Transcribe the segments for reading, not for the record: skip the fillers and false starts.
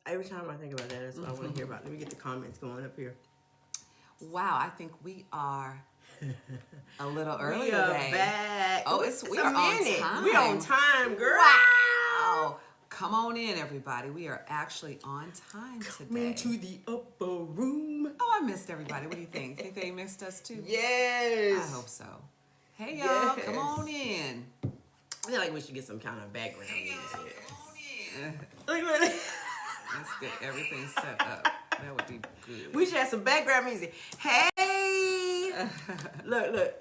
every time I think about that, that's what I want to hear about. Let me get the comments going up here. Wow, I think we are a little early We are today. back. Oh, we are on time. We on time, girl. Wow. Come on in, everybody. We are actually on time today. Coming to the upper room. Oh, I missed everybody. What do you think? Think they missed us too? Yes. I hope so. Hey, y'all. Come on in. I feel like we should get some kind of background music. Come on in. Let's get everything set up. That would be good. We should have some background music. Hey. Look.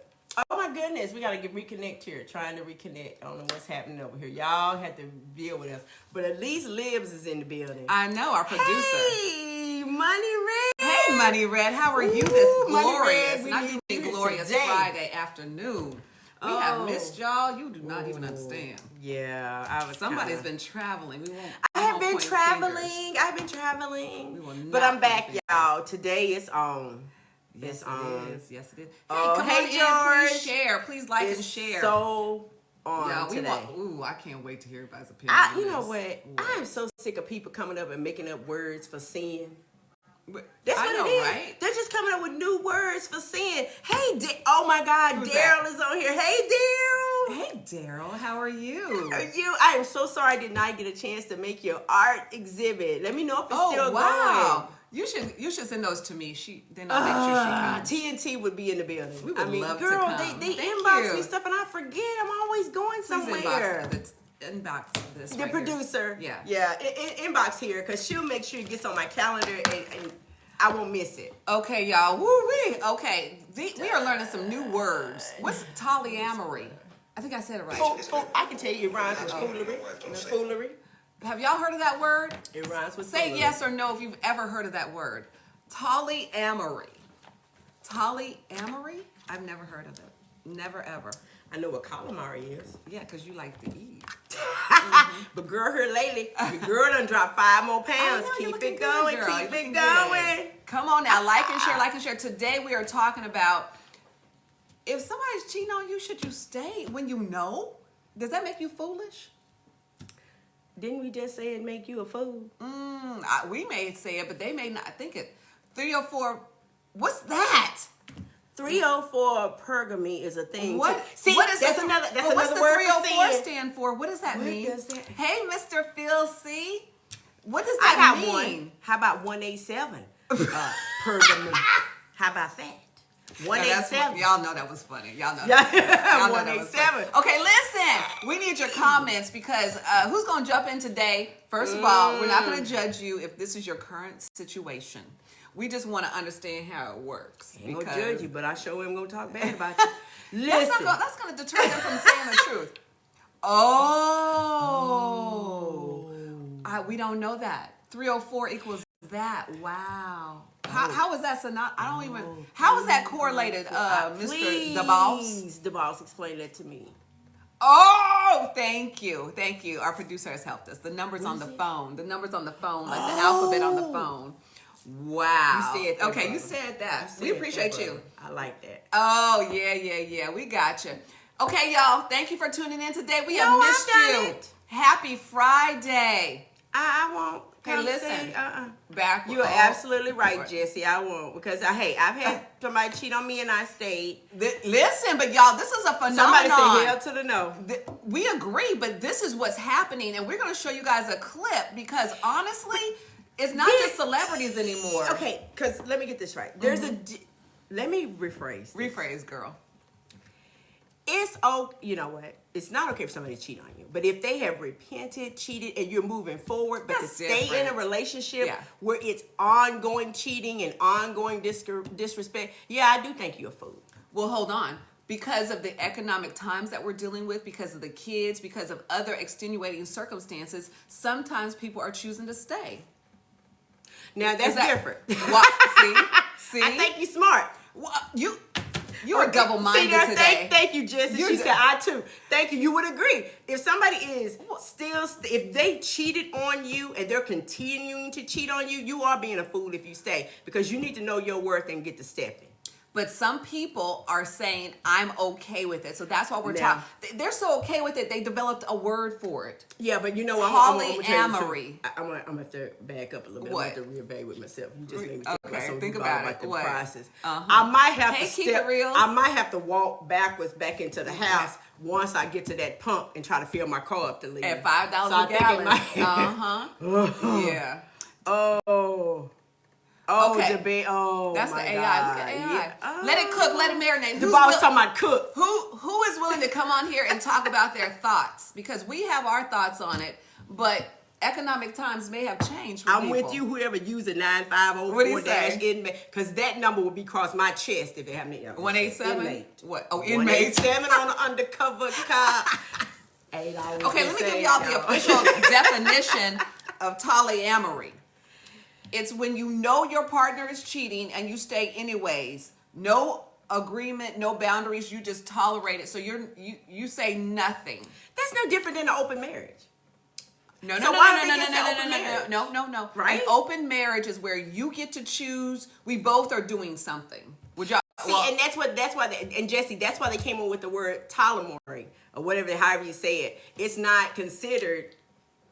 Oh my goodness, we gotta reconnect here. Trying to reconnect. I don't know what's happening over here. Y'all have to deal with us. But at least Libs is in the building. I know, our producer. Hey, Money Red. Hey, Money Red, how are you this glorious, Red, not even glorious today. Friday afternoon? We have missed y'all. You do not even understand. Yeah, Somebody's been traveling. I have been traveling. But I'm back, y'all. Today it's on. Yes, it is. Yes, it is. Hey, Oh, come hey, on George. in. Please share. Please like and It's share. so on today. Ooh, I can't wait to hear everybody's opinion. You know what? I'm so sick of people coming up and making up words for sin. That's what it is. Right? They're just coming up with new words for sin. Hey, oh my God, Who's Daryl that? is on here. Hey, Daryl. Hey, Daryl, how are you? I am so sorry I did not get a chance to make your art exhibit. Let me know if it's still going. You should send those to me. Then I'll make sure she comes. T&T would be in the building. We would love to girl, come. they Thank inbox you. me stuff and I forget. I'm always going somewhere. Inbox this. The right producer. Here. Yeah. Inbox here because she'll make sure it gets on my calendar and I won't miss it. Okay, y'all. Woo-wee. Okay. We are learning some new words. What's Tolyamory? I think I said it right. I can tell you it rhymes with foolery. Have y'all heard of that word? It rhymes with Say foolery. yes or no if you've ever heard of that word. Tolyamory. Tolyamory? I've never heard of it. Never, ever. I know what calamari is. Yeah, because you like to eat. But girl, here lately, the girl done dropped 5 more pounds. I know, Keep it going, keep it going. Come on now, like and share. Today we are talking about if somebody's cheating on you, should you stay when you know? Does that make you foolish? Didn't we just say it make you a fool? We may say it, but they may not think it. 304, what's that? 304 pergamy is a thing. What? See, what is that's the, another what's the word 304 for sin. stand for? What does that What mean? does that- Hey, Mr. Phil C. What does I that got mean? one. How about 187? Pergamy. How about that? 187. Y'all know that was funny. Y'all know Yeah. that. Y'all know that was funny. 187. Okay, listen. We need your comments because who's going to jump in today? First of all, we're not going to judge you if this is your current situation. We just want to understand how it works. I ain't gonna judge you, but I sure am gonna talk bad about you. Listen. That's going to deter them from saying the truth. We don't know that. 304 equals that. Wow. How is that? So not. I don't even. How is that correlated, Mr. The Boss? The Boss, explain that to me. Oh, thank you. Our producer has helped us. The numbers on the phone. The numbers on the phone, like the alphabet on the phone. Wow. You said that. Okay, you said that. We appreciate you. I like that. Oh, yeah. We got you. Okay, y'all. Thank you for tuning in today. We have missed you. Happy Friday. I won't. Hey, listen. Back. You are absolutely right, Jesse. I won't because I've had somebody cheat on me and I stayed. Listen, but y'all, this is a phenomenon. Somebody say hell to the no. We agree, but this is what's happening, and we're going to show you guys a clip because honestly, it's not just celebrities anymore. Okay, because let me get this right. There's let me rephrase. Rephrase, girl. It's okay. You know what? It's not okay for somebody to cheat on you. But if they have repented, cheated, and you're moving forward, but That's to stay different. in a relationship where it's ongoing cheating and ongoing disrespect, I do think you're a fool. Well, hold on. Because of the economic times that we're dealing with, because of the kids, because of other extenuating circumstances, sometimes people are choosing to stay. Now, that's different. What? See? I think you're smart. Well, you are double-minded today. Thank you, Jesse. She said, I too. Thank you. You would agree. If somebody is if they cheated on you and they're continuing to cheat on you, you are being a fool if you stay because you need to know your worth and get to stepping. But some people are saying, I'm okay with it. So that's why we're Now- talking. They're so okay with it, they developed a word for it. Yeah, but you know what? Polyamory. I'm going to have to back up a little bit. What? I'm going to have to reevaluate myself. You just made me Think about it. the What? process. Uh-huh. I might have Hey, to keep it real. I might have to walk backwards back into the house once I get to that pump and try to fill my car up to leave. At $5 So I a think it gallon. might- Yeah. Oh, Okay. debate. Oh, That's my the AI. God. Look at AI. Yeah. Let it cook. Let it marinate. The boss talking about cook. Who is willing to come on here and talk about their thoughts? Because we have our thoughts on it, but economic times may have changed for I'm people. with you. Whoever using What do you 9504 say? dash inmate, because that number will be across my chest if it happened. 187? Inmate. What? Oh, inmate. 187 on the undercover cop. Okay, let me give y'all the official definition of Tolyamory. It's when you know your partner is cheating and you stay anyways. No agreement, no boundaries. You just tolerate it. So you say nothing. That's no different than an open marriage. No. Right? An open marriage is where you get to choose. We both are doing something. Would y'all? See, and that's why, and Jesse, that's why they came up with the word Tolyamory or whatever, however you say it. It's not considered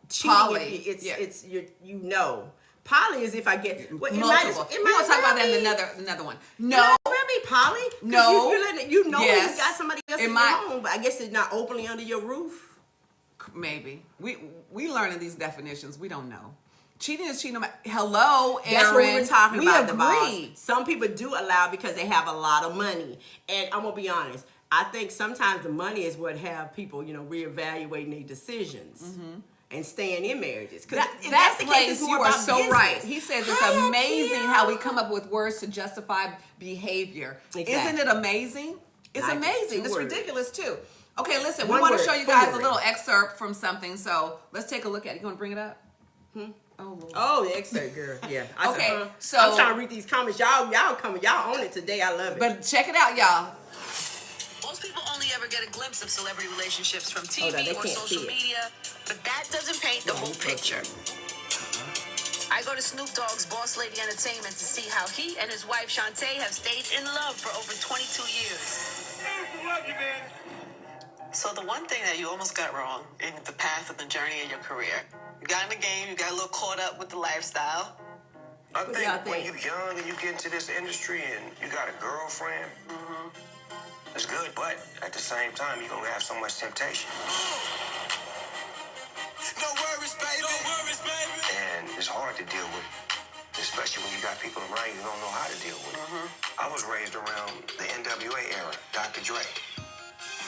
cheating. Poly. It's you know. Poly is if I get Multiple. We're gonna talk about that in another one. No. It might be poly. No. You know Yes. you got somebody else in your home, but I guess it's not openly under your roof. Maybe we learning these definitions. We don't know. Cheating is cheating. Hello, Aaron. That's what we were talking about. We The boss. agree. Some people do allow because they have a lot of money, and I'm gonna be honest. I think sometimes the money is what have people, reevaluating their decisions. And staying in marriages. That place, you are so business. right. He says it's amazing how we come up with words to justify behavior. Exactly. Isn't it amazing? It's Like amazing. 2 It's words. ridiculous too. Okay, listen, we One want to word, show you guys a full little excerpt from something. So let's take a look at it. You want to bring it up? Oh, Lord. Oh, the excerpt, girl. Yeah. Okay, so I'm trying to read these comments. Y'all coming. Y'all own it today. I love it. But check it out, y'all. Most people only ever get a glimpse of celebrity relationships from TV They or can't social see it. media, but that doesn't paint the whole picture. I go to Snoop Dogg's Boss Lady Entertainment to see how he and his wife Shantae have stayed in love for over 22 years. Love you, man. So the one thing that you almost got wrong in the path of the journey of your career, you got in the game, you got a little caught up with the lifestyle. I do y'all think when think? you're young and you get into this industry and you got a girlfriend, it's good, but at the same time, you're going to have so much temptation. No worries, baby. No worries, baby. And it's hard to deal with, especially when you got people around you who don't know how to deal with it. I was raised around the NWA era, Dr. Dre.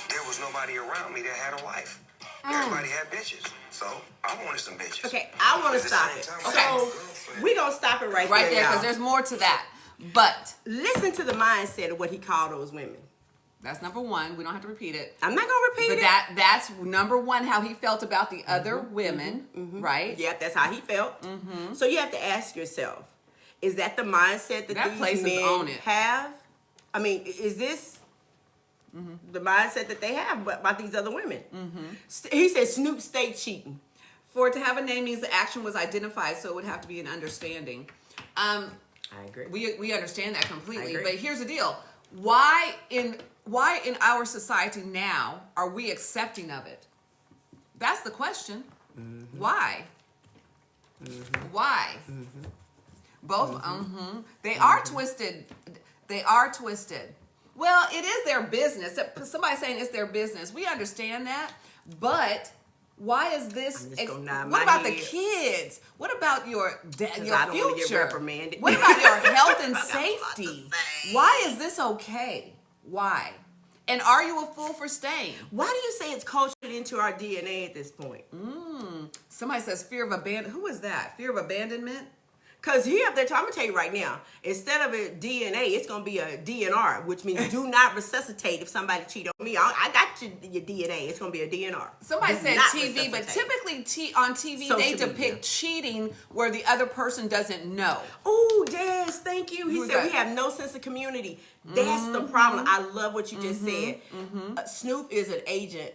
There was nobody around me that had a wife. Everybody had bitches. So I wanted some bitches. Okay, I want to At the stop same it. time, So I had a girlfriend. we're going to stop it right Right there, because y'all. there's more to that. But Listen to the mindset of what he called those women. that's number one. We don't have to repeat it. I'm not going to repeat But it. that's number one, how he felt about the other women, right? Yep, that's how he felt. So you have to ask yourself, is that the mindset that That these place is men on it. have? I mean, is this the mindset that they have about these other women? He said Snoop stayed cheating. For it to have a name means the action was identified, so it would have to be an understanding. I agree. We understand that completely, I agree. but here's the deal: why in our society now are we accepting of it? That's the question. Why? Why? Both. They are twisted. They are twisted. Well, it is their business. Somebody's saying it's their business. We understand that, but why is this? I'm just gonna nod What my about the head. kids? What about your I your don't wanna get future? reprimanded. What about your health and I got a lot to safety? say. Why is this okay? Why? And are you a fool for staying? Why do you say it's cultured into our DNA at this point? Somebody says fear of abandon. Who is that? Fear of abandonment? Because here up there, I'm gonna tell you right now, instead of a DNA, it's gonna be a DNR, which means do not resuscitate if somebody cheat on me. I got your DNA. It's gonna be a DNR. Somebody Do said not TV, but resuscitate. typically on TV Social they media. depict cheating where the other person doesn't know. Oh, yes, thank you. He Who's said that? we have no sense of community. That's the problem. I love what you just said. Snoop is an agent.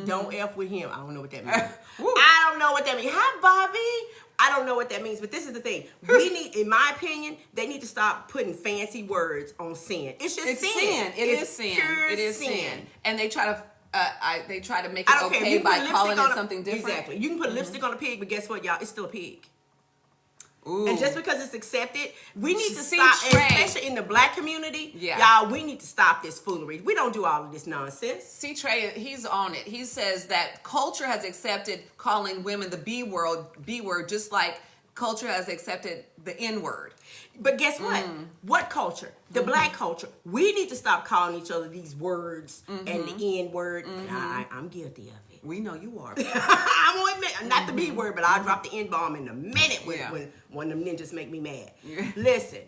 Don't F with him. I don't know what that means. Woo. I don't know what that means. Hi, Bobby. I don't know what that means, but this is the thing. We need, in my opinion, they need to stop putting fancy words on sin. It's just sin. It is sin. It is sin. And they try to make it okay by calling it something different. Exactly. You can put lipstick on a pig, but guess what, y'all? It's still a pig. Ooh. And just because it's accepted, we need to stop, especially in the black community, y'all, we need to stop this foolery. We don't do all of this nonsense. See, Trey, he's on it. He says that culture has accepted calling women the B word, just like culture has accepted the N word. But guess what? What culture? The black culture. We need to stop calling each other these words and the N word. I'm guilty of it. We know you are. I'm gonna admit, not the B word, but I'll drop the N bomb in a minute when one of them ninjas make me mad. Listen,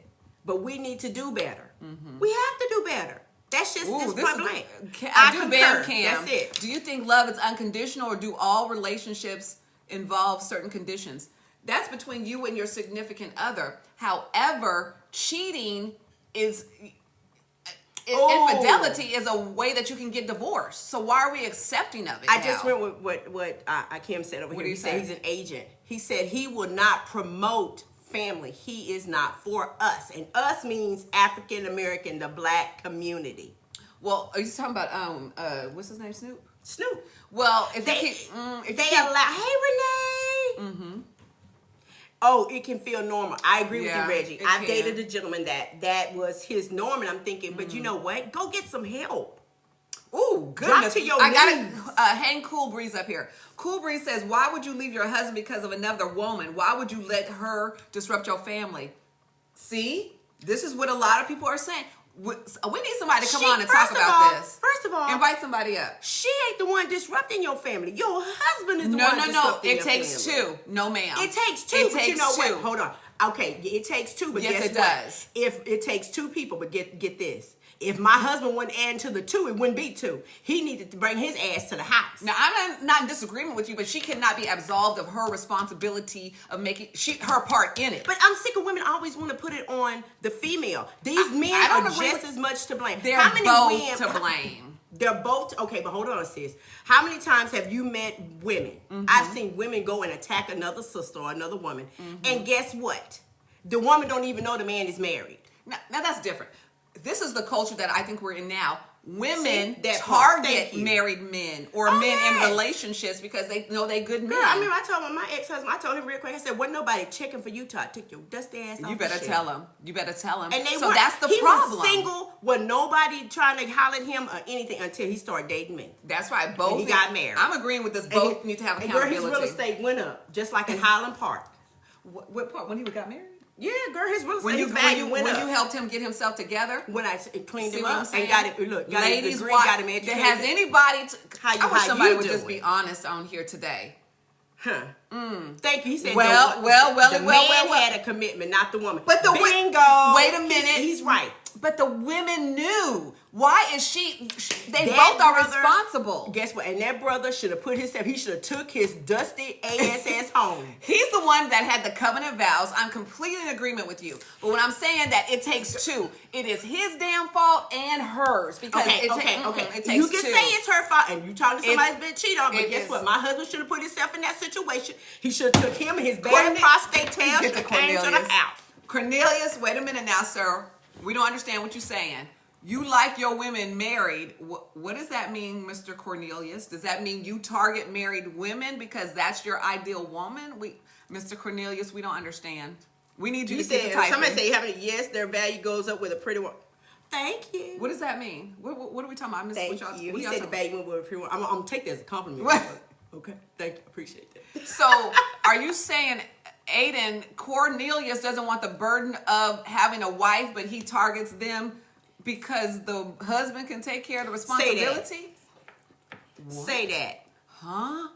but we need to do better. We have to do better. That's just this point blank. I do concur. That's it. Do you think love is unconditional, or do all relationships involve certain conditions? That's between you and your significant other. However, cheating is... Infidelity is a way that you can get divorced. So why are we accepting of it? I just went with what Kim said over here. He said he's an agent. He said he will not promote family. He is not for us. And us means African American, the black community. Well, are you talking about what's his name, Snoop? Snoop. Well, if they allow, hey Renee. Oh, it can feel normal. I agree with you, Reggie. I dated a gentleman that was his norm, and I'm thinking, but you know what? Go get some help. Ooh, goodness. Drop to your knees. I got hang Cool Breeze up here. Cool Breeze says, why would you leave your husband because of another woman? Why would you let her disrupt your family? See? This is what a lot of people are saying. We need somebody to come on and talk about this. First of all, invite somebody up. She ain't the one disrupting your family. Your husband is the one disrupting your family. It takes two. No, ma'am. It takes two. It takes two. What? Hold on. Okay, it takes two, but yes, guess it does. If it takes two people, but get this. If my husband wasn't adding to the two, it wouldn't be two. He needed to bring his ass to the house. Now, I'm not in disagreement with you, but she cannot be absolved of her responsibility of making her part in it. But I'm sick of women always want to put it on the female. These men are just as much to blame. They're both to blame. They're both okay, but hold on, sis. How many times have you met women? I've seen women go and attack another sister or another woman, and guess what? The woman don't even know the man is married. Now that's different. This is the culture that I think we're in now. Women that target married men or men in relationships because they know they good men. Girl, I remember I told my ex-husband, I told him real quick, I said, wasn't nobody checking for you till I took your dusty ass off. You better tell him. You better tell him. And so that's the problem. He was single with nobody trying to holler at him or anything until he started dating me. That's right. Both. And he got married. I'm agreeing with this. Both need to have accountability. And girl, his real estate went up, just like in Highland Park. What part? When he got married? Yeah, girl, his real estate value went up. When you helped him get himself together? When I cleaned him up and got it, look, got ladies, him degree, got him educated. Has anybody, I wish somebody would just it? Be honest on here today. Huh. Thank you. He said, the man had a commitment, not the woman. But bingo. Wait a minute. He's right. But the women knew. Why is they both are responsible. Guess what? And that brother should have he should have took his dusty ass home. He's the one that had the covenant vows. I'm completely in agreement with you. But when I'm saying that it takes two, it is his damn fault and hers. Because it takes you can two. say it's her fault, and you talking to somebody that's been cheated on, but guess what? My husband should have put himself in that situation. He should have took him and his bad prostate test and came to the house. Cornelius, wait a minute now, sir. We don't understand what you're saying. You like your women married. What does that mean, Mr. Cornelius? Does that mean you target married women because that's your ideal woman? Mr. Cornelius, we don't understand. We need you to get the type. Somebody say, yes, their value goes up with a pretty one. Thank you. What does that mean? What are we talking about? Thank you. He said the value went with a pretty one. I'm going to take that as a compliment. Okay. Thank you. Appreciate that. So, are you saying Aiden, Cornelius doesn't want the burden of having a wife, but he targets them because the husband can take care of the responsibility? Say that. Huh?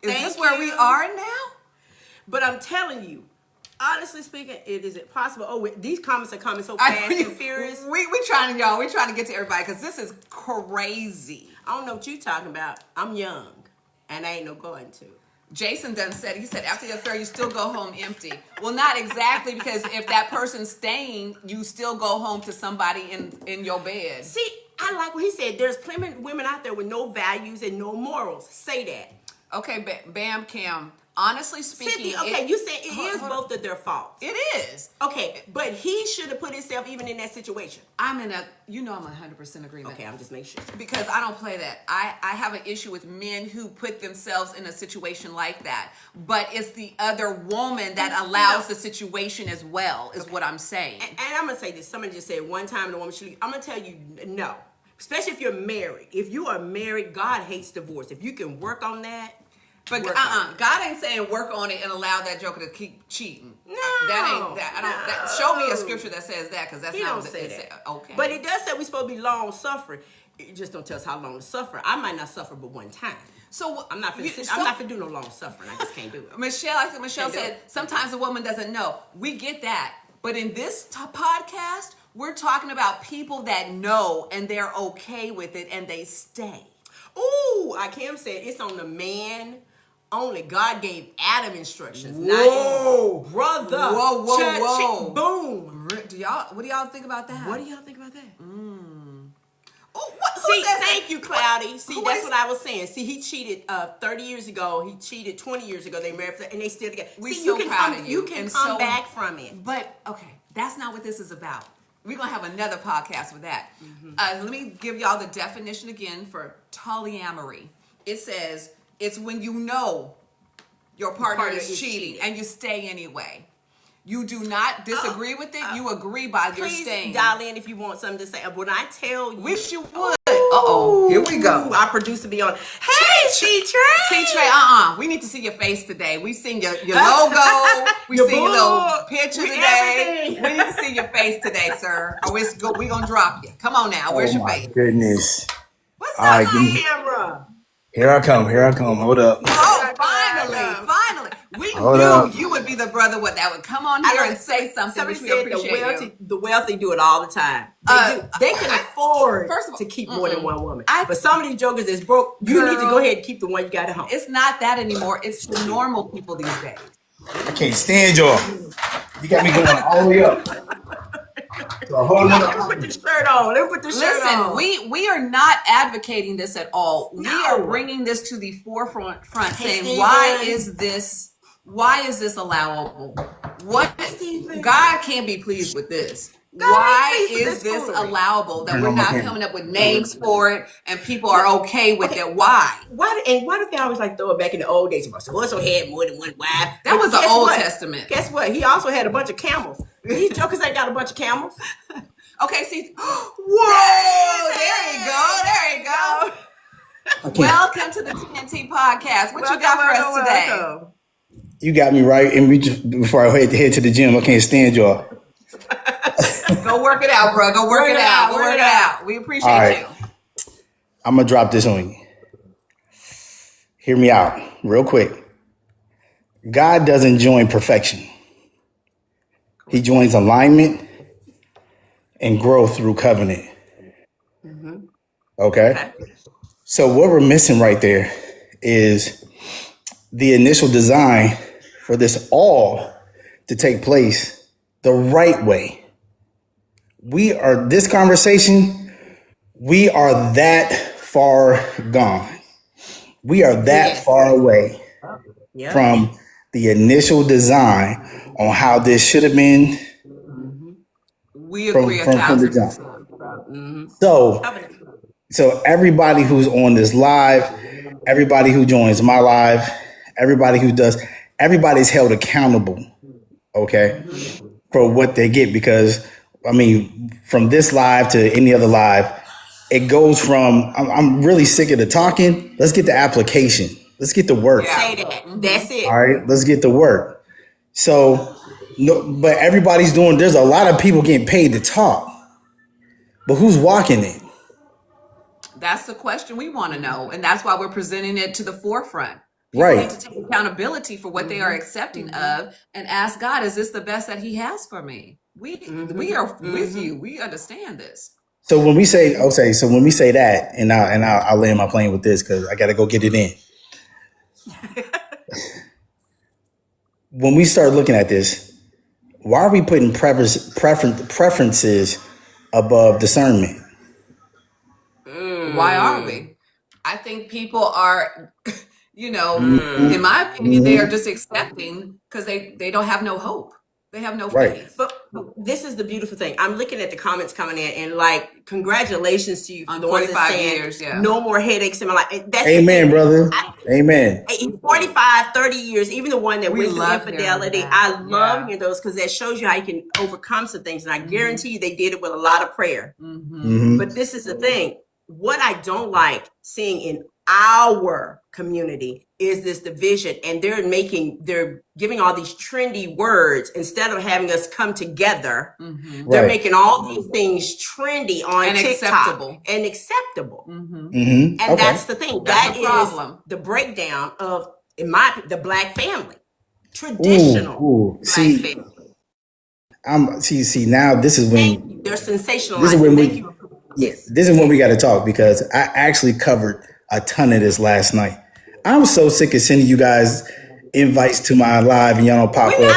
Is this where we are now? But I'm telling you, honestly speaking, is it possible? Oh, these comments are coming so fast and furious. We trying to get to everybody because this is crazy. I don't know what you're talking about. I'm young, and I ain't no going to. Jason done said, he said, after the affair, you still go home empty. Well, not exactly, because if that person's staying, you still go home to somebody in your bed. See, I like what he said. There's plenty of women out there with no values and no morals. Say that. Okay, Bam Cam. Honestly speaking, Cynthia, you said it is both of their faults. It is. Okay, but he should have put himself even in that situation. I'm 100% agreement. Okay, I'm just making sure. Because I don't play that. I have an issue with men who put themselves in a situation like that. But it's the other woman that allows the situation as well, is what I'm saying. And I'm going to say this. Somebody just said one time the woman should leave. I'm going to tell you no. Especially if you're married. If you are married, God hates divorce. If you can work on that. But God ain't saying work on it and allow that joker to keep cheating. No, that ain't that. I don't. That, show me a scripture that says that, because that's not what it says. Okay, but it does say we're supposed to be long suffering. It just don't tell us how long to suffer. I might not suffer but one time. So I'm not gonna do no long suffering. I just can't do it. Michelle, I think Michelle said sometimes a woman doesn't know. We get that, but in this podcast, we're talking about people that know and they're okay with it and they stay. Ooh, Kim said it's on the man. Only God gave Adam instructions. Whoa, not brother. Whoa. Boom. What do y'all think about that? What do y'all think about that? Oh, thank you, Cloudy. That's what I was saying. See, he cheated 30 years ago. He cheated 20 years ago. They married, and they still together. You can come back from it. But okay, that's not what this is about. We're gonna have another podcast with that. Let me give y'all the definition again for Tolyamory. It says, it's when you know your partner is cheating and you stay anyway. You do not disagree with it. You agree by your staying. Please dial in if you want something to say. When I tell you. Wish you would. Uh-oh. Here we go. Our producer be on. Hey, C-Trey. C-Trey, we need to see your face today. We've seen your logo. We've seen your little picture today. We need to see your face today, sir. Or we're going to drop you. Come on now. Where's your face? Goodness. What's up, camera? Here I come. Hold up. Oh, finally. We knew you would be the brother that would come on here and say something, which we appreciate. The wealthy do it all the time. They can afford to keep more than one woman. But some of these jokers that's broke, you need to go ahead and keep the one you got at home. It's not that anymore. It's the normal people these days. I can't stand y'all. You got me going all the way up. Let me put the shirt on. Listen, we are not advocating this at all. We are bringing this to the forefront, saying why is this allowable? God can't be pleased with this. Why is this allowable that we're not coming up with names for it and people are okay with it? Why? Why do they always throw it back in the old days? So also had more than one wife. That was the Old Testament. Guess what? He also had a bunch of camels. These jokers ain't got a bunch of camels. Okay, see. Whoa! There you go. Okay. Welcome to the T&T Podcast. What you got for us today? You got me right. And before I head to the gym, I can't stand y'all. Go work it out, bro. Go work it out. We appreciate you. I'm going to drop this on you. Hear me out real quick. God doesn't join perfection. He joins alignment and growth through covenant. Okay? So what we're missing right there is the initial design for this all to take place the right way. We are that far gone. We are that far away from the initial design on how this should have been. We agree from the jump. So everybody who's on this live, everybody who joins my live, everybody's held accountable, okay, for what they get. Because, from this live to any other live, it goes from, I'm really sick of the talking. Let's get the application. Let's get the work. Say that. That's it. All right, let's get the work. So, but everybody's there's a lot of people getting paid to talk. But who's walking it? That's the question we want to know. And that's why we're presenting it to the forefront. People need to take accountability for what they are accepting of and ask God, is this the best that he has for me? We are with you. We understand this. So when we say, that, and I'll land my plane with this because I got to go get it in. When we start looking at this, why are we putting preferences above discernment? Why are we? I think people are, in my opinion, they are just accepting because they don't have no hope. They have no faith. But this is the beautiful thing. I'm looking at the comments coming in, and like, congratulations to you for On the ones that 45 saying years, yeah. no more headaches in my life. That's Amen, brother. Amen. 45, 30 years, even the one that went through love infidelity. hearing that. I love hearing those because that shows you how you can overcome some things. And I guarantee you they did it with a lot of prayer. But this is the thing. What I don't like seeing in our community is this division, and they're giving all these trendy words instead of having us come together. They're making all these things trendy on And TikTok and acceptable. And that's the thing. That's That the problem. is the breakdown of the black family, traditional black family. See now this is when They're sensationalized. This is when Thank you. this is when we got to talk, because I actually covered a ton of this last night. I'm so sick of sending you guys invites to my live and y'all don't pop up.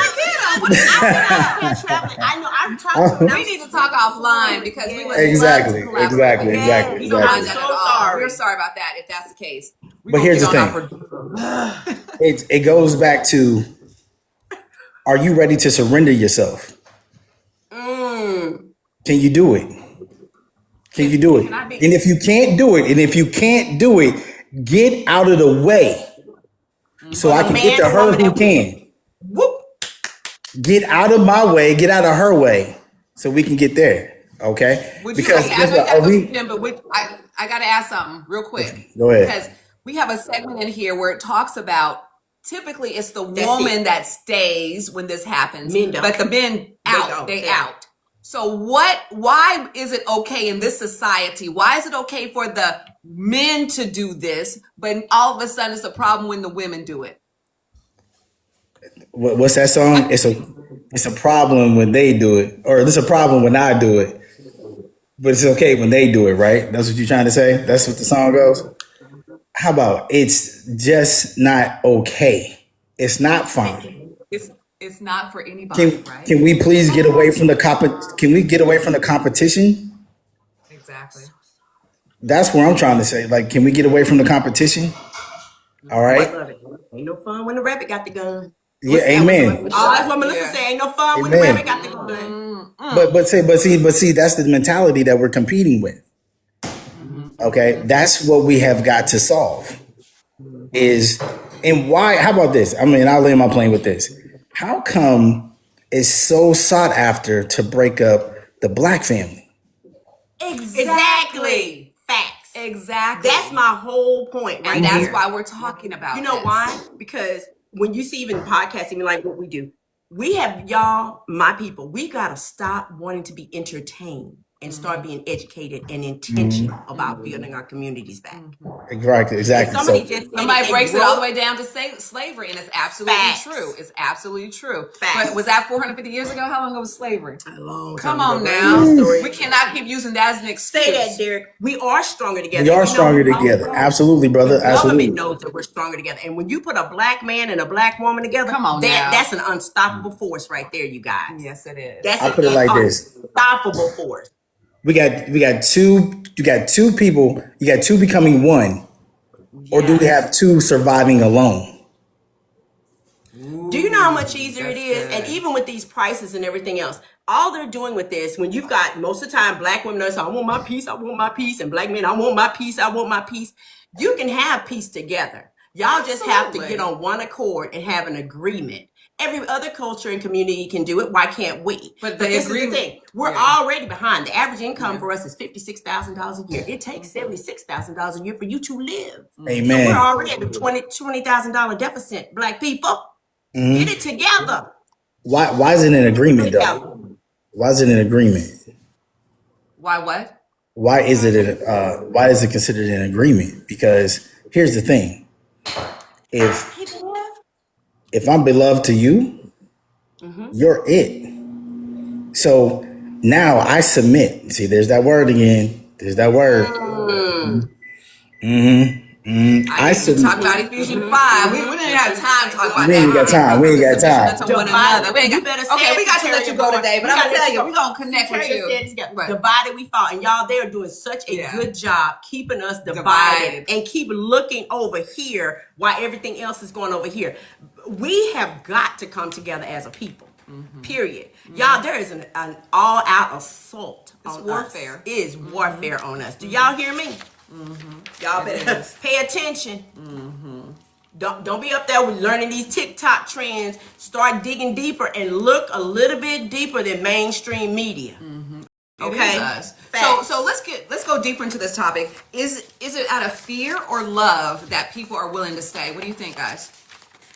I know. I've talked to them. We need to talk offline because we would Exactly. love to collaborate. I'm so sorry. We're sorry about that if that's the case. But here's the thing. It goes back to, are you ready to surrender yourself? Can you do it? Can you do it? And if you can't do it, get out of the way so I can get to her who can. Get out of my way, get out of her way so we can get there. Okay? Because I got to ask something real quick. Go ahead. Because we have a segment in here where it talks about, typically it's the woman that stays when this happens, but the men they out. So why is it okay in this society? Why is it okay for the men to do this, but all of a sudden it's a problem when the women do it? What's that song? It's a problem when they do it, or it's a problem when I do it, but it's okay when they do it, right? That's what you're trying to say? That's what the song goes? How about it's just not okay? It's not fine. It's not for anybody, right? Can we please get away from the competition? Exactly. That's what I'm trying to say. Like, can we get away from the competition? All right. I love it. Ain't no fun when the rabbit got the gun. Yeah, amen. That's what Melissa said. Ain't no fun when the rabbit got the gun. But see, that's the mentality that we're competing with. Okay, that's what we have got to solve. And why? How about this? I mean, I'll land my plane with this. How come it's so sought after to break up the black family? Exactly. Facts. Exactly. That's my whole point, right? And that's why we're talking about. You know why? Because when you see even podcasts, even like what we do, we have my people, we gotta stop wanting to be entertained and start being educated and intentional about building our communities back. Exactly. Somebody breaks it all the way down to slavery, and it's absolutely true. It's absolutely true. But was that 450 years ago? How long ago was slavery? A long time. Come ago. on now. We cannot keep using that as an excuse. Say that, Derek. We are stronger together. We are stronger together. Absolutely, brother. The Absolutely. government knows that we're stronger together. And when you put a black man and a black woman together, come on now. That's an unstoppable force right there, you guys. Yes, it is. That's I'll put it like this. Unstoppable force. We got two. You got two people. You got two becoming one, or do we have two surviving alone? Do you know how much easier it is? Good. And even with these prices and everything else, all they're doing with this, when you've got most of the time black women say, "I want my piece, I want my piece," and black men, "I want my piece, I want my piece." You can have peace together. Y'all just have to get on one accord and have an agreement. Every other culture and community can do it. Why can't we? But this is the thing. We're already behind. The average income for us is $56,000 a year. It takes $76,000 a year for you to live. Amen. So we're already at the $20,000 deficit, black people. Get it together. Why is it an agreement, though? Why is it an agreement? Why what? Why is it considered an agreement? Because here's the thing. If I'm beloved to you, you're it. So now I submit. See, there's that word again. There's that word. I should talk about Ephesians 5. We didn't have time to talk about that. We ain't got time. We ain't got time. One another. We got to let you go Divided, today, but I'm gonna tell you, we're gonna connect with you. Divided we fought, and y'all, they are doing such a good job keeping us divided and keep looking over here while everything else is going over here. We have got to come together as a people. Period. Y'all, there is an all-out assault on warfare. us. It is warfare on us. Do y'all hear me? Y'all better pay attention. Don't be up there with learning these TikTok trends. Start digging deeper and look a little bit deeper than mainstream media. Okay. So let's go deeper into this topic. Is it out of fear or love that people are willing to stay? What do you think, guys?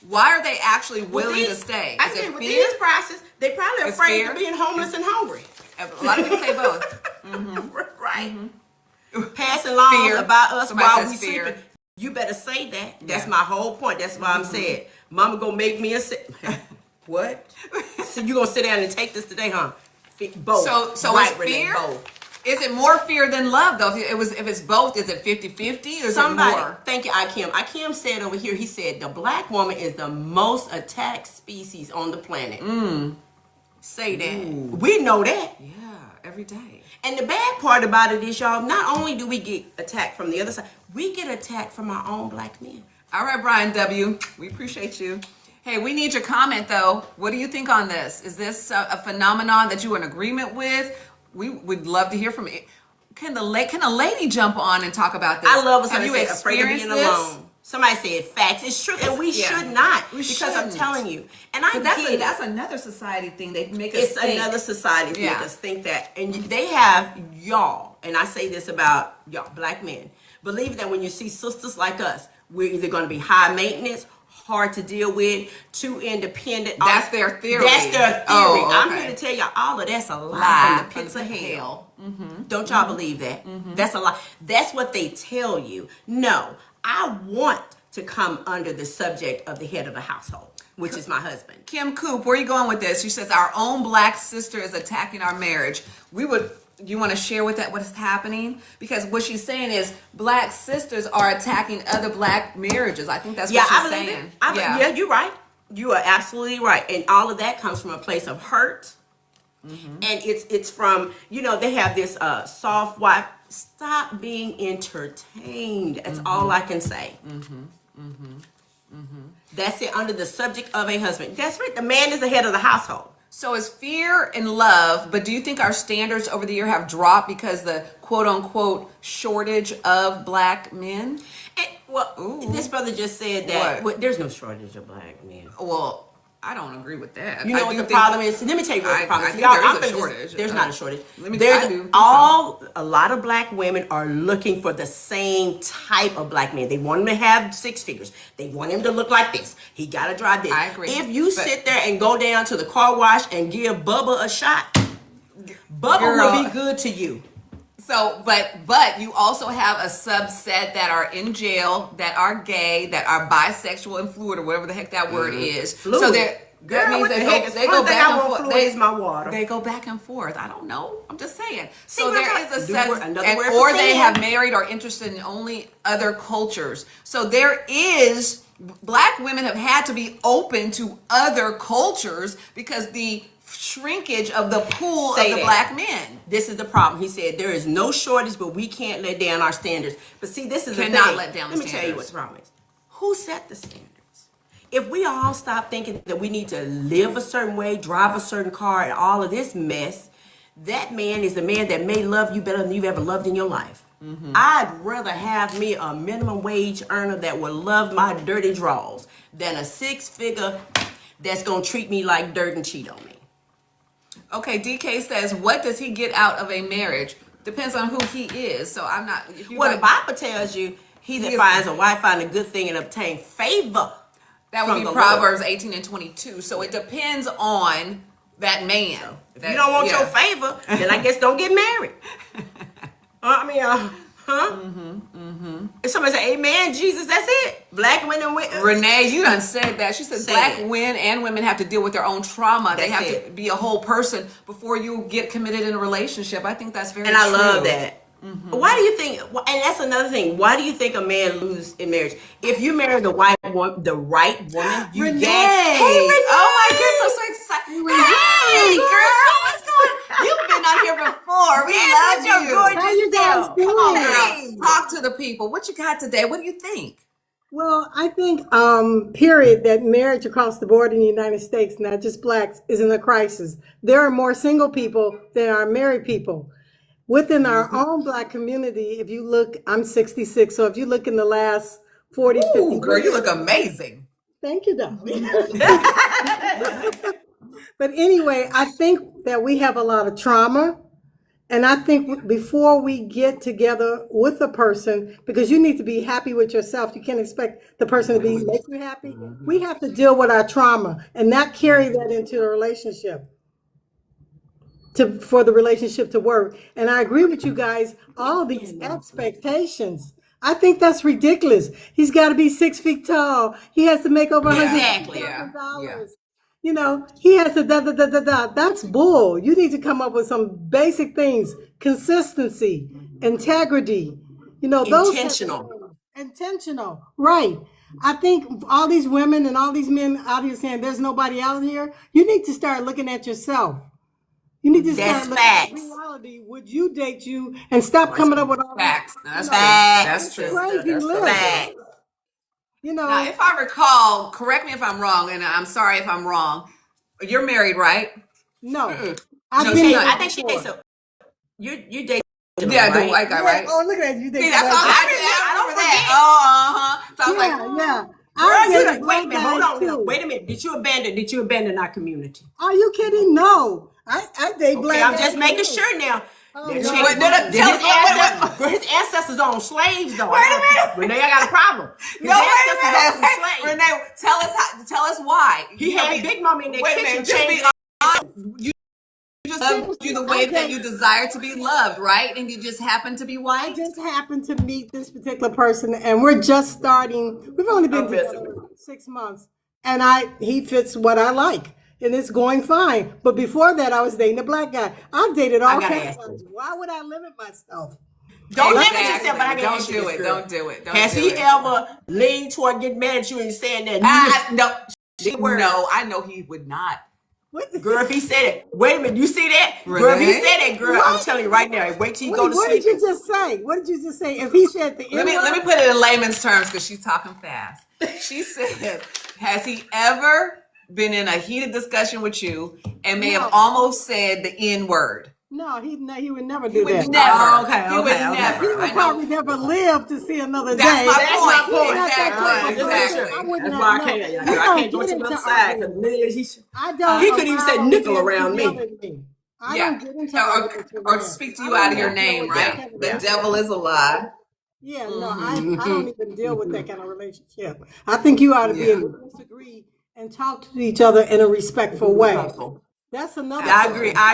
Why are they actually willing to stay? I think with these prices, they probably afraid of being homeless and hungry. A lot of people say both. Right. Passing laws about us while we sleeping. You better say that. That's my whole point. That's why I'm saying, Mama gonna make me a what? So you gonna sit down and take this today, huh? Both. So right, is fear? Both. Is it more fear than love, though? If it's both, is it 50-50 or is it more? Thank you, Akim. Akim said over here, he said, the black woman is the most attacked species on the planet. Say that. Ooh. We know that. Yeah, every day. And the bad part about it is, y'all, not only do we get attacked from the other side, we get attacked from our own black men. All right, Brian W., we appreciate you. Hey, we need your comment, though. What do you think on this? Is this a phenomenon that you're in agreement with? We would love to hear from you. Can a lady jump on and talk about this? I love when somebody says afraid of being alone. Somebody said facts. It's true, and we should not. I'm telling you. And that's another society thing. They make us think. It's another society thing. Make us think that. And they have y'all, and I say this about y'all, black men, believe that when you see sisters like us, we're either going to be high maintenance, hard to deal with, too independent. That's their theory. That's their theory. Oh, okay. I'm here to tell y'all all of that's a lie from the pits of hell. Don't y'all believe that? That's a lie. That's what they tell you. No, I want to come under the subject of the head of the household, which is my husband. Kim Coop, where are you going with this? She says our own black sister is attacking our marriage. You want to share with that what is happening? Because what she's saying is black sisters are attacking other black marriages. I think that's what she's saying. Yeah, you're right. You are absolutely right. And all of that comes from a place of hurt. And it's from, they have this soft wife. Stop being entertained. That's all I can say. That's it, under the subject of a husband. That's right. The man is the head of the household. So is fear and love, but do you think our standards over the year have dropped because the quote unquote shortage of black men? This brother just said that there's no shortage of black men. Well, I don't agree with that. You know what the problem is? Let me tell you what the problem is. There is a shortage. There's not a shortage. A lot of black women are looking for the same type of black man. They want him to have 6 figures. They want him to look like this. He got to drive this. I agree. If you sit there and go down to the car wash and give Bubba a shot, Bubba will be good to you. So, but you also have a subset that are in jail, that are gay, that are bisexual and fluid, or whatever the heck that word is. Fluid. So that means they go back and forth. Fluid is my water. They go back and forth. I don't know. I'm just saying. See, so there is a set, or they have married or interested in only other cultures. So there is, black women have had to be open to other cultures because the shrinkage of the pool of the black men. This is the problem. He said there is no shortage, but we can't let down our standards. But see, this is the thing. Cannot let down the standards. Let me tell you what the problem is. Who set the standards? If we all stop thinking that we need to live a certain way, drive a certain car, and all of this mess, that man is the man that may love you better than you've ever loved in your life. I'd rather have me a minimum wage earner that will love my dirty draws than a 6-figure that's going to treat me like dirt and cheat on me. Okay, DK says, what does he get out of a marriage? Depends on who he is. So I'm not. The Bible tells you, he that finds a wife find a good thing and obtain favor. That would be Proverbs 18 and 22. So it depends on that man. So if you don't want your favor, then I guess don't get married. If somebody say, amen, Jesus, that's it. Black women. Renee, you done said that. She said black men and women have to deal with their own trauma. They have to be a whole person before you get committed in a relationship. I think that's very true. And I love that. Why do you think? And that's another thing. Why do you think a man loses in marriage? If you marry the right woman, you Renee. gain. Hey, Renee. Oh my goodness, I'm so excited. Hey, girl, what's going on? You've been on here before. We love you. How you guys doing? Come on, girl. Talk to the people. What you got today? What do you think? Well, I think, period, that marriage across the board in the United States, not just blacks, is in a crisis. There are more single people than are married people. Within our own black community, if you look, I'm 66, so if you look in the last 40, 50 years. Girl, you look amazing. Thank you, darling. But anyway, I think that we have a lot of trauma. And I think before we get together with a person, because you need to be happy with yourself, you can't expect the person to make you happy. We have to deal with our trauma and not carry that into the relationship for the relationship to work. And I agree with you guys, all these expectations. I think that's ridiculous. He's got to be 6 feet tall. He has to make over $100,000. You know, he has to That's bull. You need to come up with some basic things: consistency, integrity. You know, those intentional, right? I think all these women and all these men out here saying there's nobody out here. You need to start looking at yourself. You need to start looking at reality. Would you date you and stop coming up with all facts? That's facts. That's true. Crazy Facts. You know, now, if I recall, correct me if I'm wrong, and I'm sorry if I'm wrong. You're married, right? No, I think she dates. So you date. Yeah, the white guy, right? Oh, look at that! You think that's all I don't forget. So Wait a minute, hold on. Wait a minute. Did you abandon our community? Are you kidding? No, I date black. I'm just making sure now. His ancestors on slaves, though. Wait a minute. Renee, I got a problem. Wait a minute. Renee, tell us why. He had Big Mama in their kitchen. You just loved you the way that you desire to be loved, right? And you just happen to be white? I just happened to meet this particular person, and we're just starting. We've only been together 6 months, and he fits what I like. And it's going fine. But before that, I was dating a black guy. I've dated all kinds of times. Why would I limit myself? Don't limit yourself, but I can Don't do it. Don't do it. Has he ever leaned toward getting mad at you and saying that? No, I know he would not. What? Girl, if he said it, wait a minute, you see that? Renee? Girl, if he said it, girl, I'm telling you right now, wait till you go to sleep. What did you just say? What did you just say? If he said the Let me put it in layman's terms because she's talking fast. She said, has he ever been in a heated discussion with you and may have almost said the N word? No, he would never do that. Never. He would probably never live to see another day. That's my point. Exactly. That's why I can't go to the other side. He couldn't even say nickel around me. I don't get into or speak to you out of your name, right? The devil is a lie. Yeah, no, I don't even deal with that kind of relationship. I think you ought to be able to disagree and talk to each other in a respectful way. That's another. I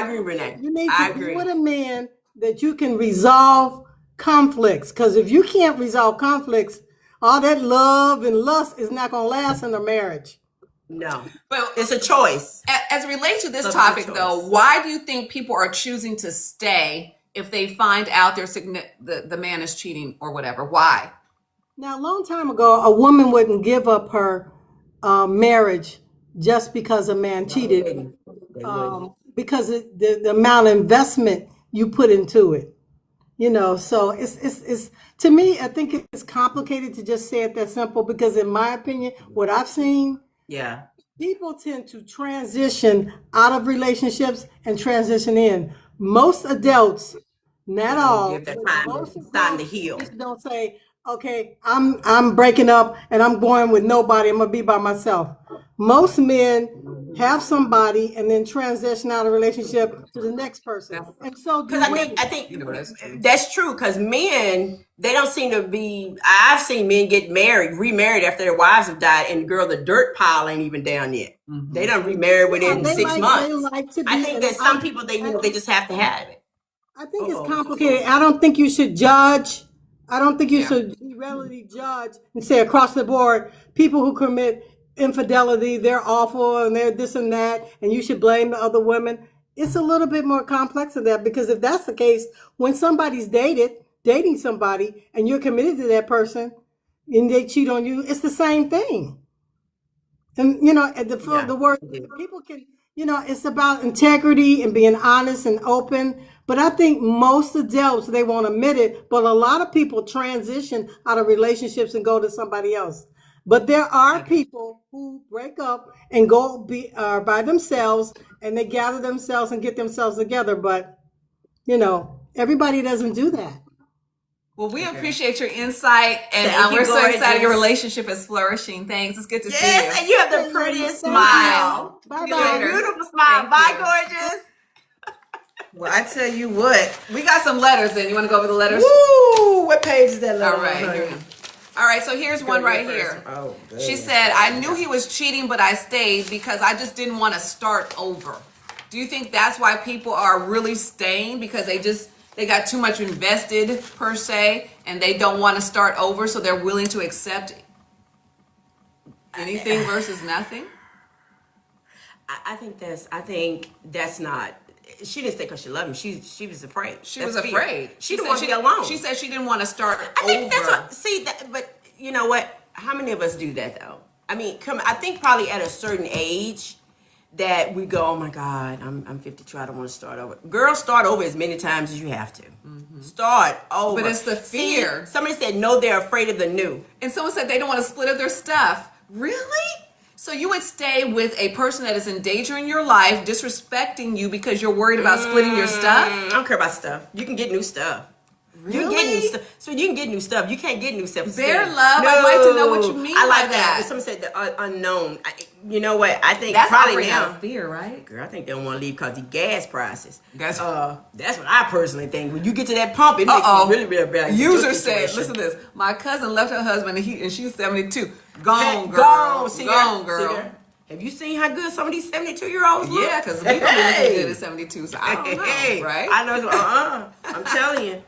agree, Renee. You need to be with a man that you can resolve conflicts. Because if you can't resolve conflicts, all that love and lust is not going to last in a marriage. No, but it's a choice. As it relates to this topic, though, why do you think people are choosing to stay if they find out the man is cheating or whatever? Why? Now, a long time ago, a woman wouldn't give up her marriage just because a man cheated, because the amount of investment you put into it. You know, so it's to me, I think it's complicated to just say it that simple, because in my opinion, what I've seen, people tend to transition out of relationships and transition in. Most adults, not all, give that time to heal. Don't say, okay, I'm breaking up and I'm going with nobody. I'm gonna be by myself. Most men have somebody and then transition out of relationship to the next person. And so, because I think that's true. Because men, they don't seem to be. I've seen men get remarried after their wives have died, and the dirt pile ain't even down yet. Mm-hmm. They don't remarry within 6 months. I think that some people they just have to have it. I think it's complicated. I don't think you should judge. I don't think you should relatively judge and say across the board, people who commit infidelity, they're awful and they're this and that, and you should blame the other women. It's a little bit more complex than that, because if that's the case, when somebody's dated dating somebody and you're committed to that person and they cheat on you, it's the same thing. And the word people can, it's about integrity and being honest and open. But I think most adults, they won't admit it, but a lot of people transition out of relationships and go to somebody else. But there are people who break up and go by themselves, and they gather themselves and get themselves together. But everybody doesn't do that. Well, we appreciate your insight, and we're so excited your relationship is flourishing. Thanks. It's good to see you. Yes, and you have the prettiest smile. Bye-bye. Beautiful smile. Bye, gorgeous. Well, I tell you what, we got some letters in. You want to go over the letters? Woo! What page is that letter? All right. All right, so here's one right here. Oh, she said, I knew he was cheating, but I stayed because I just didn't want to start over. Do you think that's why people are really staying? Because they got too much invested, per se, and they don't want to start over, so they're willing to accept anything versus nothing? I think that's not. She didn't stay because she loved him. She was afraid. She was afraid. She didn't want to be alone. She said she didn't want to start over. I think that's what. But you know what? How many of us do that though? I mean, I think probably at a certain age that we go, oh my God, I'm 52. I don't want to start over. Girls, start over as many times as you have to. Mm-hmm. Start over. But it's the fear. See, somebody said no, they're afraid of the new. And someone said they don't want to split up their stuff. Really? So you would stay with a person that is endangering your life, disrespecting you because you're worried about splitting your stuff? I don't care about stuff. You can get new stuff. Really? You can get new stuff. So you can get new stuff. You can't get new stuff. Bare love. No. I'd like to know what you mean I like by that. Someone said the unknown. You know what? I think that's probably now fear, right? Girl, I think they don't want to leave because the gas prices. That's what I personally think. When you get to that pump, it makes you really, really bad. User said, listen to this. My cousin left her husband and she's 72. Gone, girl. Gone, girl. Have you seen how good some of these 72-year-olds look? Yeah, because we don't be looking good at 72, so I don't know, right? I know. I'm telling you.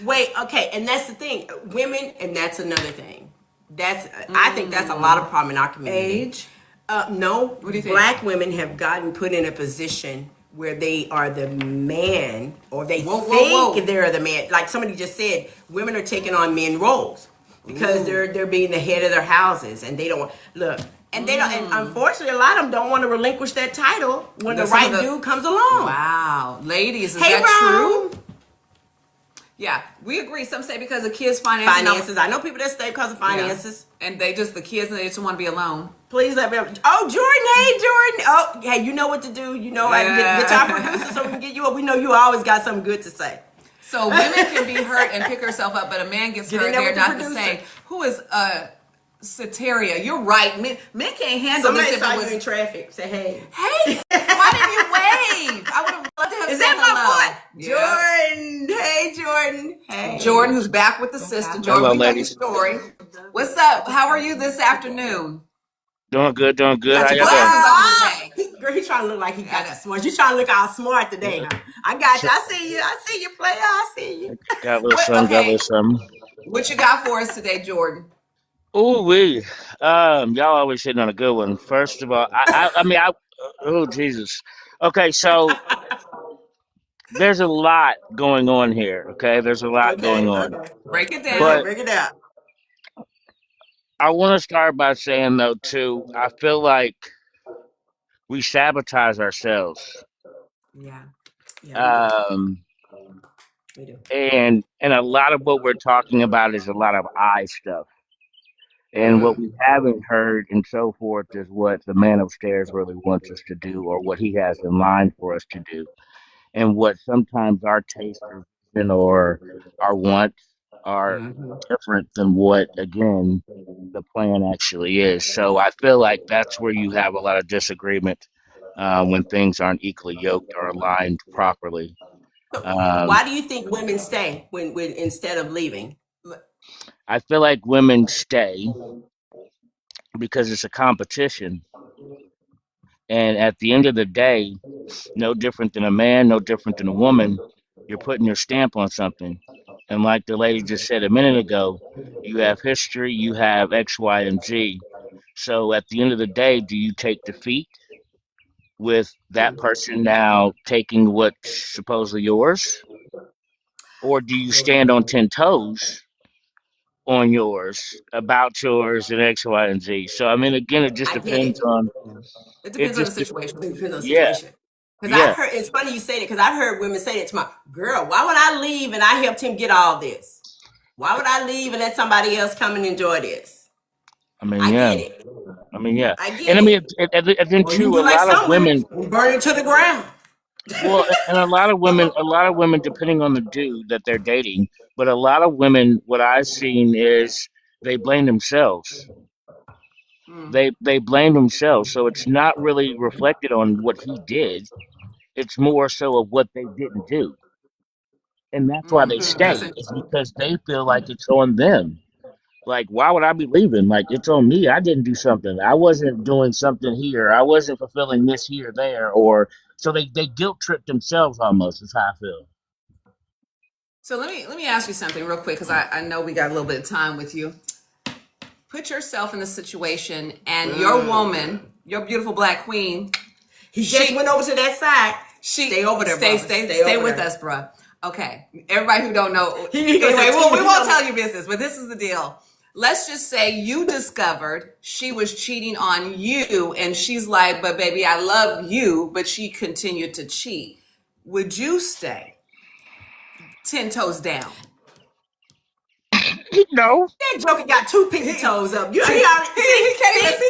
Wait, okay, and that's the thing. Women, and that's another thing. I think that's a lot of problem in our community. Age? No. What do you think? Black women have gotten put in a position where they are the man, or they think they're the man. Like somebody just said, women are taking on men roles because they're being the head of their houses, and they don't look. And they don't, and unfortunately, a lot of them don't want to relinquish that title when the right dude comes along. Wow, ladies, is that true? Yeah, we agree. Some say because of kids' finances. I know people that stay because of finances, and the kids, and they just want to be alone. Please let me. Oh, Jordan, hey Jordan. Oh, hey, you know what to do. You know, get our producer so we can get you up. We know you always got something good to say. So women can be hurt and pick herself up, but a man gets hurt. They're not the same. Who is Soteria, you're right. Men can't handle this. If saw it was you in traffic. Say hey. Hey, why didn't you wave? I would have loved to have said said hello. Yeah. Jordan, hey Jordan. Hey. Jordan, who's back with the sister. Jordan, hello, ladies. Story. What's up? How are you this afternoon? Doing good. How y'all doing? Girl, he's trying to look like he got smart. You trying to look all smart today, huh? I got you. I see you, player. I see you. Got a little something. What you got for us today, Jordan? Ooh wee. Y'all always hitting on a good one. First of all, oh Jesus. Okay, so there's a lot going on here. Okay, there's a lot going on. Okay. Break it down. But break it down. I want to start by saying though too, I feel like we sabotage ourselves. Yeah. We do. And a lot of what we're talking about is a lot of I stuff. And what we haven't heard and so forth is what the man upstairs really wants us to do, or what he has in line for us to do. And what sometimes our taste or our wants are different than what, again, the plan actually is. So I feel like that's where you have a lot of disagreement when things aren't equally yoked or aligned properly. Why do you think women stay when instead of leaving? I feel like women stay because it's a competition. And at the end of the day, no different than a man, no different than a woman, you're putting your stamp on something. And like the lady just said a minute ago, you have history, you have X, Y, and Z. So at the end of the day, do you take defeat with that person now taking what's supposedly yours? or do you stand on 10 toes on yours, about yours, and X, Y, and Z? So I mean, again, it just I get depends it. on It it. depends on the Just situation. It depends on the yeah, situation. Because yeah. I've heard, it's funny you say that, because I've heard women say that to my girl, why would I leave and I helped him get all this? Why would I leave and let somebody else come and enjoy this? I mean, I yeah. get it. I mean, yeah. I And get I mean, it. and then Or you too, do a like lot of some women, women. burn it to the ground. Well, and a lot of women, depending on the dude that they're dating, but a lot of women, what I've seen is they blame themselves. They blame themselves, so it's not really reflected on what he did. It's more so of what they didn't do, and that's why they That's stay. Is interesting. because they feel like it's on them. Like, why would I be leaving? Like, it's on me. I didn't do something. I wasn't doing something here. I wasn't fulfilling this here, there, or so they guilt trip themselves almost. Is how I feel. So let me ask you something real quick, because I know we got a little bit of time with you. Put yourself in the situation, and your woman, your beautiful black queen, He just went over to that side. Stay over there, Stay, brother. stay over with there. us, bruh. Okay, everybody who don't know, He goes, anyway, we won't he tell you business, but this is the deal. Let's just say you discovered she was cheating on you, and she's like, "But baby, I love you," but she continued to cheat. Would you stay 10 toes down? No. That joker got two pinky toes up. You know, he can't even say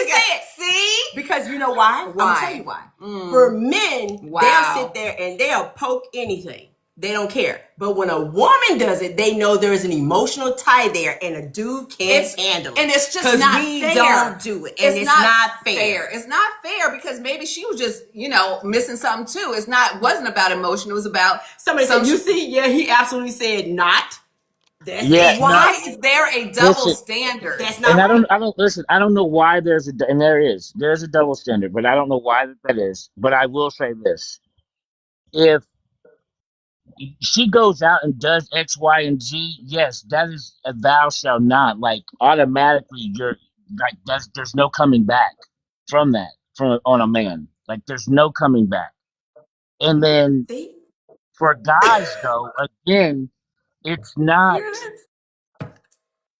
it. See? Because you know why? I'm gonna tell you why. For men, Wow. they'll sit there and they'll poke anything. They don't care. But when a woman does it, they know there's an emotional tie there, and a dude can't handle it. And it's just 'Cause not we fair. don't do it, and it's not fair. It's not fair, because maybe she was just, missing something too. Wasn't about emotion. It was about Somebody said, "You see, yeah, he absolutely said not." That's Yeah, it. Why is there a double Listen, standard? That's not and right. I don't listen. I don't know why and there's a double standard, but I don't know why that is. But I will say this: if she goes out and does X, Y, and Z, yes, that is a thou shall not. Like, automatically, you're like, there's no coming back from that from on a man. Like, there's no coming back. And then See? for guys, though, again, it's not.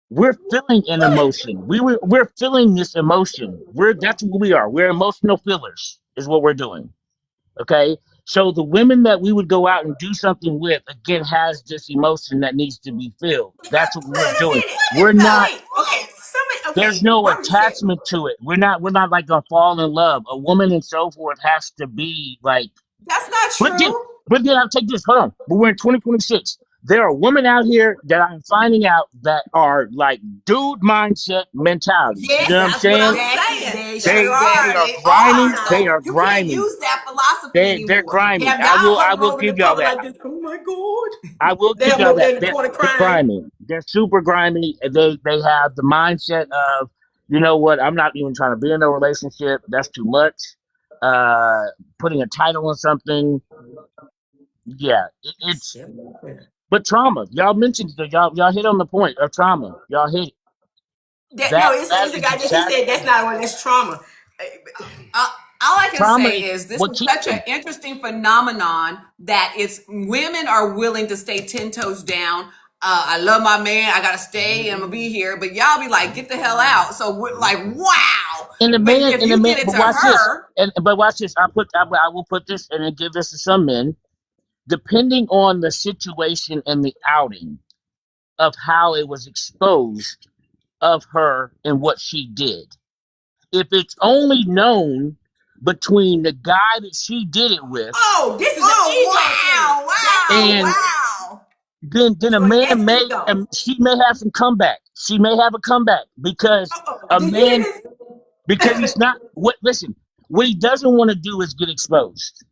We're feeling an emotion. We're feeling this emotion. That's what we are. We're emotional fillers, is what we're doing. Okay. So the women that we would go out and do something with, again, has this emotion that needs to be filled. That's what we're doing. We're not. Okay, somebody. There's Okay, no Barbara said. attachment to it. We're not like gonna fall in love. A woman and so forth has to be like. That's not But then, true. I'll take this. Hold on. But we're in 2026. There are women out here that I'm finding out that are like dude mindset mentality. Yes, You know what I'm that's saying? what I'm saying. They are grimy. They are You can't grimy. use that philosophy They're anymore. grimy. Have I y'all will over give the y'all corner that. like this? Oh my God! I will They give have y'all over there that. in the corner They're crying. grimy. They're super grimy. They have the mindset of, you know what? I'm not even trying to be in a relationship. That's too much. Putting a title on something. Yeah, it's. But trauma. Y'all mentioned that. Y'all hit on the point of trauma. Y'all hit No, that. it's That a is guy that he said exactly that's not one. That's trauma. All I can trauma. say is this What is keeps such an them. interesting phenomenon that it's women are willing to stay 10 toes down. I love my man. I gotta stay. I'm gonna be here, but y'all be like, get the hell out. So we're like, wow. And the But man, if you did it but to watch this. her, But watch this. I will put this and then give this to some men. Depending on the situation and the outing of how it was exposed of her and what she did. If it's only known between the guy that she did it with, Oh, this is an ego thing. and wow. then a So man that's may ego. she may have some comeback. She may have a comeback because a Did you hear man this? he's not what listen, what he doesn't want to do is get exposed.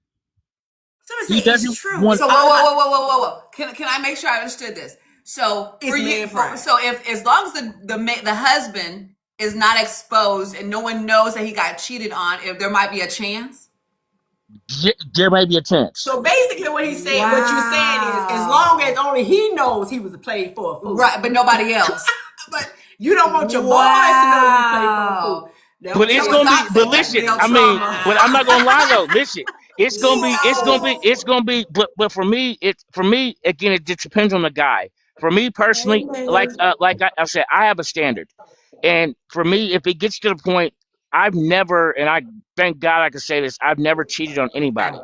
Somebody He say it's doesn't true. want So whoa. Can I make sure I understood this? So It's for you, man pride. so if as long as the husband is not exposed and no one knows that he got cheated on, if there might be a chance. there may be a chance. So basically, what he's saying, what you're saying is, as long as only he knows he was played for a fool, Right, but nobody else. But you don't want your boys to know you played for a fool. But it's So gonna be. it's But not listen, real I mean, trauma. but I'm not gonna lie though. Listen, But for me again, it just depends on the guy. For me personally, I said, I have a standard, and for me, if it gets to the point, I've never, and I thank God I can say this, I've never cheated on anybody.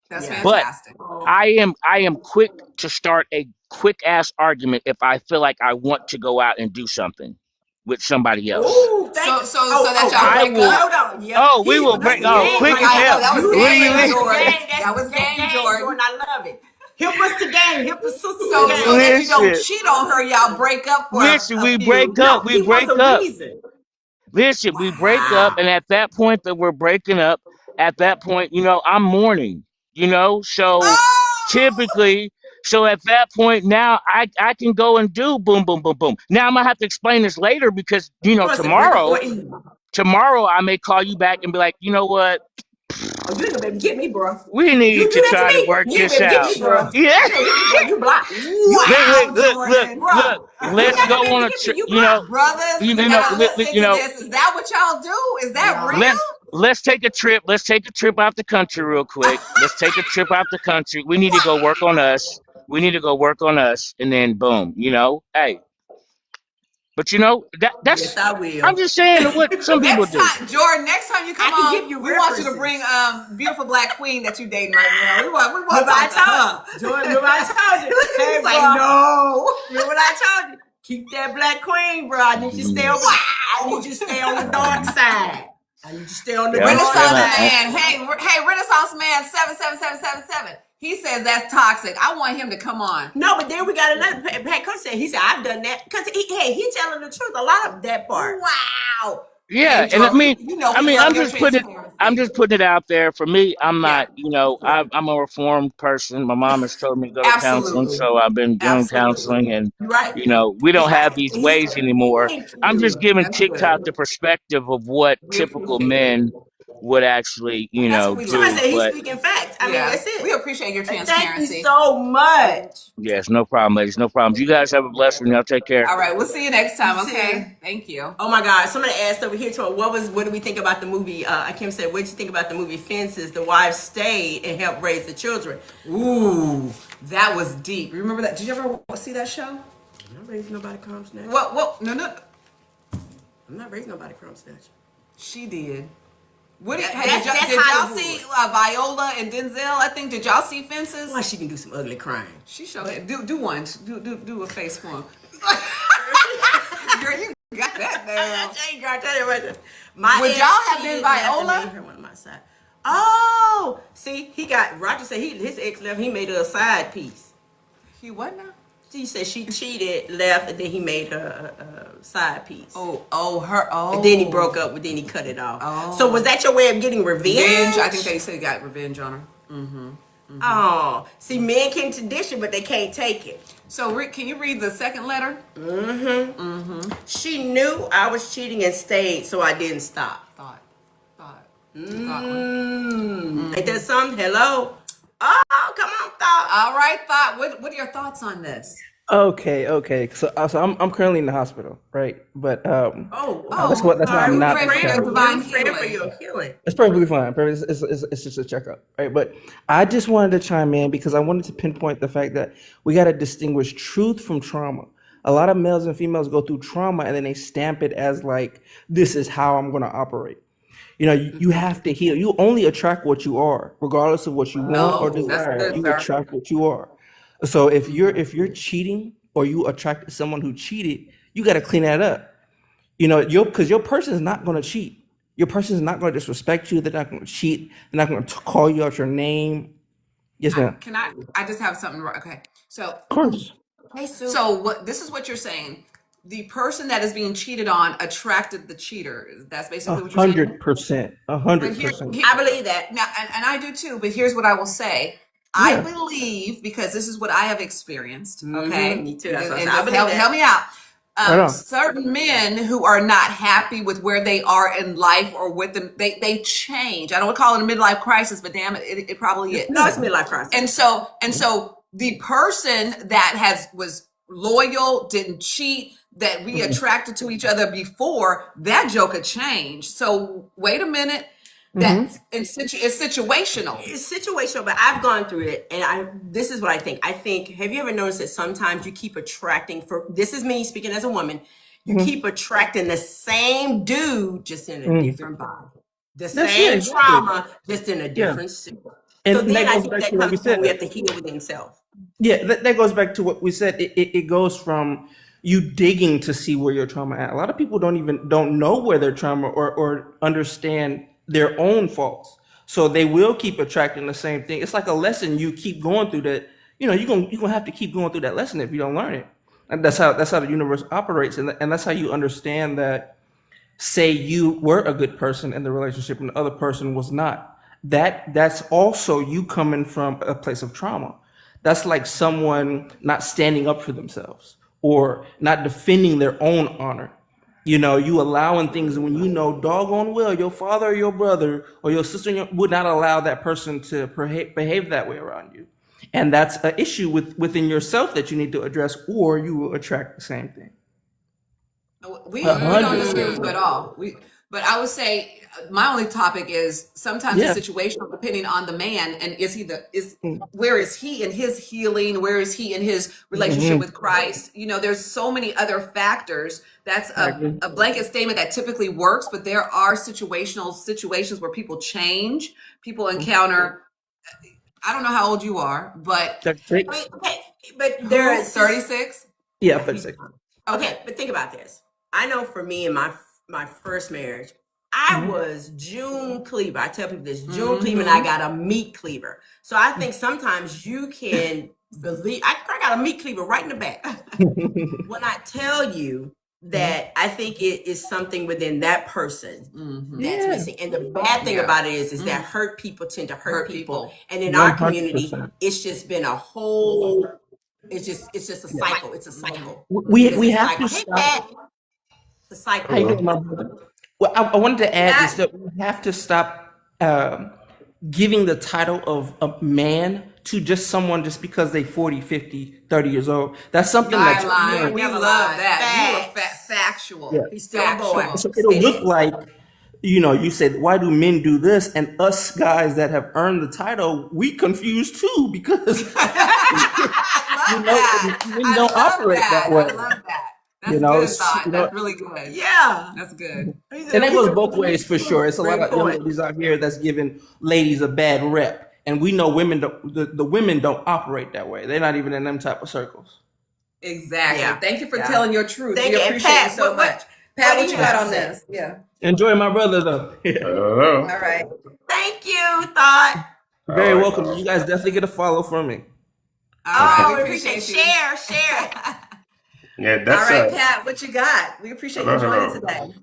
That's But fantastic. I am quick to start a quick ass argument if I feel like I want to go out and do something with somebody else. Ooh, thank So you. that y'all I break will. up. Hold on. Yep. Oh, we will That's break. the Oh, game quick right as I there. know hell. that was What do you game, mean? Jordan. That's That was game, Jordan. I love it. Hip us to game. Hip us to So game. that you don't Listen, cheat on her, y'all break up for listen. a We few. break up. No, We he wants break a up. reason. Listen, we break up, Wow. and at that point that we're breaking up, at that point, I'm mourning. So Oh, typically, so at that point now, I can go and do boom, boom, boom, boom. Now I'm gonna have to explain this later because What's it? Break tomorrow, before Eve. I may call you back and be like, you know what, Oh, you ain't gonna be able to get me, bro. we You need do to that to try to me, work you ain't this gonna be able to out. get me, bro. Yeah. You ain't gonna get me, bro. You blocked. Look, wow, look, look, Jordan. look. You're Let's not gonna go be able on to a get me. trip. You blocked. Brothers You, you know, gotta listen to this. Is that what y'all do? Is that Yeah. real? let's take a trip. Let's take a trip out the country real quick. Let's take a trip out the country. We need to go work on us. We need to go work on us, and then boom. Hey. But Yes, that's. I I'm will. just saying what some people Next do. time, Jordan, next time you come I can on, give you we want you to references. bring beautiful black queen that you dating right now. We want to Remember I talk to her. told you. Jordan, remember I told you. Hey, He's like, bro. no. Remember what I told you? Keep that black queen, bro. I need you to stay over. I need you to stay on the dark side. I need you to stay on the Yeah, dark Renaissance side. man. Hey, Renaissance man 77777. He says that's toxic. I want him to come on. No, but then we got another Pat Coach said, he said, I've done that. Because he's telling the truth. A lot of that part. Wow. Yeah, Hey, and I Jordan, mean, you know I we mean, love I'm your just putting it. I'm transparency. just putting it out there. For me, I'm Yeah, not. I'm a reformed person. My mom has told me to go to counseling, absolutely. so I've been doing Absolutely. counseling, and You're right. we He's don't have right. these He's ways anymore. thank I'm just you. giving That's TikTok good. the perspective of what We typical appreciate it. men would actually, That's what we Somebody love. do. said he's But speaking facts. I mean, Yeah. that's it. We appreciate your And thank you transparency. so much. yes, no problem, ladies, no problems. You guys have a blessed one. Y'all take care. All right, we'll see you next time, You okay? too. Thank you. Oh my God! Somebody asked over here to her, what do we think about the movie? Kim said, what did you think about the movie Fences? The wives stayed and helped raise the children. Ooh, that was deep. Remember that? Did you ever see that show? I'm not raising nobody crumb snatch. What? No. I'm not raising nobody crumb snatch. She did. What did, That's did y'all Hollywood. see Viola and Denzel? I think. Did y'all see Fences? Why she can do some ugly crime? She showed it. Do one. Do a face for him. Girl, you got that down. I ain't got that right there. My Would ex y'all have cheated been and I had to Viola? make her one of my side. Oh, see, Roger said his ex left. He made her a side piece. He what now? She said she cheated, left, and then he made her a side piece. Her. And then he broke up, but then he cut it off. Oh. So was that your way of getting revenge? Revenge. I think they said he got revenge on her. Oh, see, men can tradition, but they can't take it. So, Rick, can you read the second letter? She knew I was cheating and stayed, so I didn't stop. Thought. Ain't that something? Hello? Oh, come on, thought. All right, Thought. What are your thoughts on this? Okay. So I'm currently in the hospital, right? But that's why sorry. I'm not. Pray for your divine Pray for healing. your healing. It's perfectly fine. It's just a checkup, right? But I just wanted to chime in because I wanted to pinpoint the fact that we got to distinguish truth from trauma. A lot of males and females go through trauma and then they stamp it as like, this is how I'm going to operate. You have to heal. You only attract what you are, regardless of what you want or that's desire. good, You sir. attract what you are. So if you're cheating or you attract someone who cheated, you got to clean that up. Because your person is not going to cheat. Your person is not going to disrespect you. They're not going to cheat. They're not going to call you out your name. Yes, ma'am. Can I just have something? Okay. So, Of course. this is what you're saying. The person that is being cheated on attracted the cheater. That's basically what you're saying. 100%. But here, 100%. I believe that. now, and I do too. But here's what I will say. I believe, because this is what I have experienced. Okay, me too. That's what I And said. I just believe help, that. help me out. Right on. Certain men who are not happy with where they are in life or with them, they change. I don't want to call it a midlife crisis, but damn it, it probably is. No, it's midlife crisis. And so the person that was loyal, didn't cheat, that we attracted to each other before, that joker changed. So wait a minute. That's it's situational. It's situational, but I've gone through it, and this is what I think. Have you ever noticed that sometimes you keep attracting, this is me speaking as a woman, you keep attracting the same dude, just in a different body. The same trauma, just in a different suit. And So then that I goes think back that to what we comes when said. we have to heal within self. Yeah, that goes back to what we said. It goes from you digging to see where your trauma at. A lot of people don't know where their trauma or understand their own faults. So they will keep attracting the same thing. It's like a lesson you keep going through that, you're gonna have to keep going through that lesson if you don't learn it. And that's how the universe operates. And that's how you understand that, say you were a good person in the relationship and the other person was not. That's also you coming from a place of trauma. That's like someone not standing up for themselves or not defending their own honor. You allowing things when doggone well your father or your brother or your sister would not allow that person to behave that way around you. And that's an issue within yourself that you need to address, or you will attract the same thing. We don't disagree with you at all. But I would say my only topic is sometimes it's situational depending on the man, and where is he in his healing? Where is he in his relationship with Christ? There's so many other factors. That's a blanket statement that typically works, but there are situations where people change, people encounter. I don't know how old you are, but 36. But there is 36. Yeah, 36. Okay, but think about this. I know for me in my first marriage, I was June Cleaver. I tell people this, June Cleaver, and I got a meat cleaver. So I think sometimes you can believe, I got a meat cleaver right in the back. When I tell you that I think it is something within that person that's missing. And the bad thing about it is that hurt people tend to hurt people. And in our community, it's just been a whole, it's just a cycle. It's a cycle. We have to Hey, stop. Pat. The cycle. How you doing, my brother? Well, I wanted to add is that we have to stop giving the title of a man to just someone just because they 40, 50, 30 years old. That's something that's we love that. You are factual. Yeah. He's still a boy. So it'll look like, you said, why do men do this? And us guys that have earned the title, we confused too because men don't operate that way. I love that. That's good thought. That's really good. Yeah. That's good. And that goes both ways for sure. It's a lot of young ladies out here that's giving ladies a bad rep. And we know women the women don't operate that way. They're not even in them type of circles. Exactly. Yeah. Thank you for telling your truth. Thank we you. appreciate Pat, you so much. Pat, what you got on this? Yeah. Enjoy my brother though. Hello. All right. Thank you, Thought. Very welcome. You guys definitely get a follow from me. Oh, we appreciate it. Share. Yeah, that's all right, Pat. What you got? We appreciate you joining today.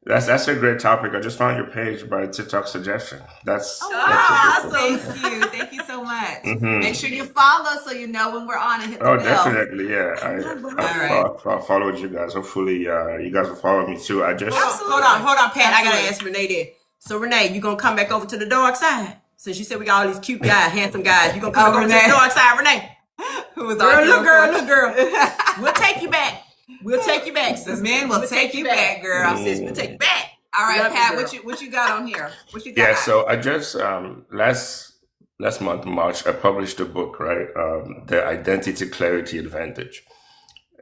That's a great topic. I just found your page by TikTok suggestion. That's awesome. Thank you so much. Make sure you follow so you know when we're on and hit the bell. Definitely, yeah. I followed you guys. Hopefully, you guys will follow me too. Hold on, Pat. I gotta ask Renee this. So Renee, you gonna come back over to the dark side? Since you said we got all these cute guys, handsome guys, you gonna come over to the dark side, Renee? Who was little girl. We'll take you back. The men will take you back, girl. Sis, we'll take you back. All right, Pat, what you got on here? What you got? Yeah, so I just last month, March, I published a book, right? The Identity Clarity Advantage.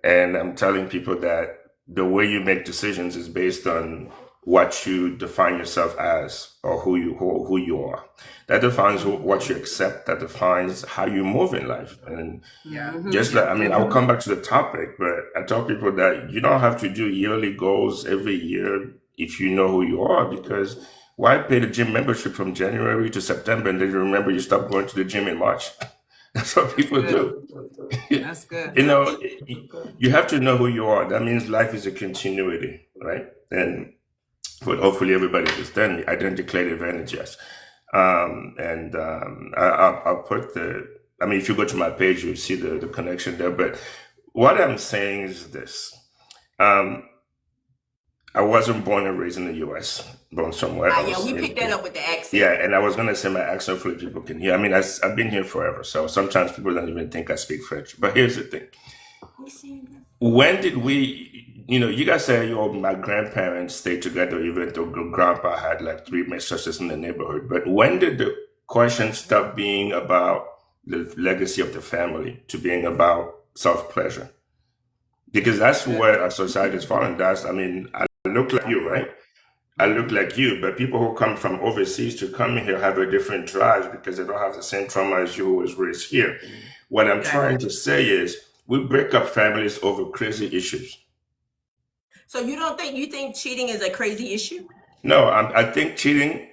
And I'm telling people that the way you make decisions is based on what you define yourself as or who you are. That defines what you accept. That defines how you move in life. And I'll come back to the topic, but I tell people that you don't have to do yearly goals every year if you know who you are, because why pay the gym membership from January to September and then you remember you stopped going to the gym in March? That's what people do. That's good. You have to know who you are. That means life is a continuity, right? And but hopefully everybody understands the identity clarity advantage, yes. I'll put if you go to my page, you'll see the connection there. But what I'm saying is this. I wasn't born and raised in the U.S., born somewhere else. We picked that up with the accent. Yeah, and I was going to say my accent for people can hear. I've been here forever, so sometimes people don't even think I speak French. But here's the thing. When did we you guys say, my grandparents stayed together even though grandpa had like 3 mistresses in the neighborhood. But when did the question stop being about the legacy of the family to being about self-pleasure? Because that's where our society is falling. I look like you, right? I look like you, but people who come from overseas to come here have a different drive because they don't have the same trauma as you who was raised here. What I'm trying to say is we break up families over crazy issues. So you think cheating is a crazy issue? No, I think cheating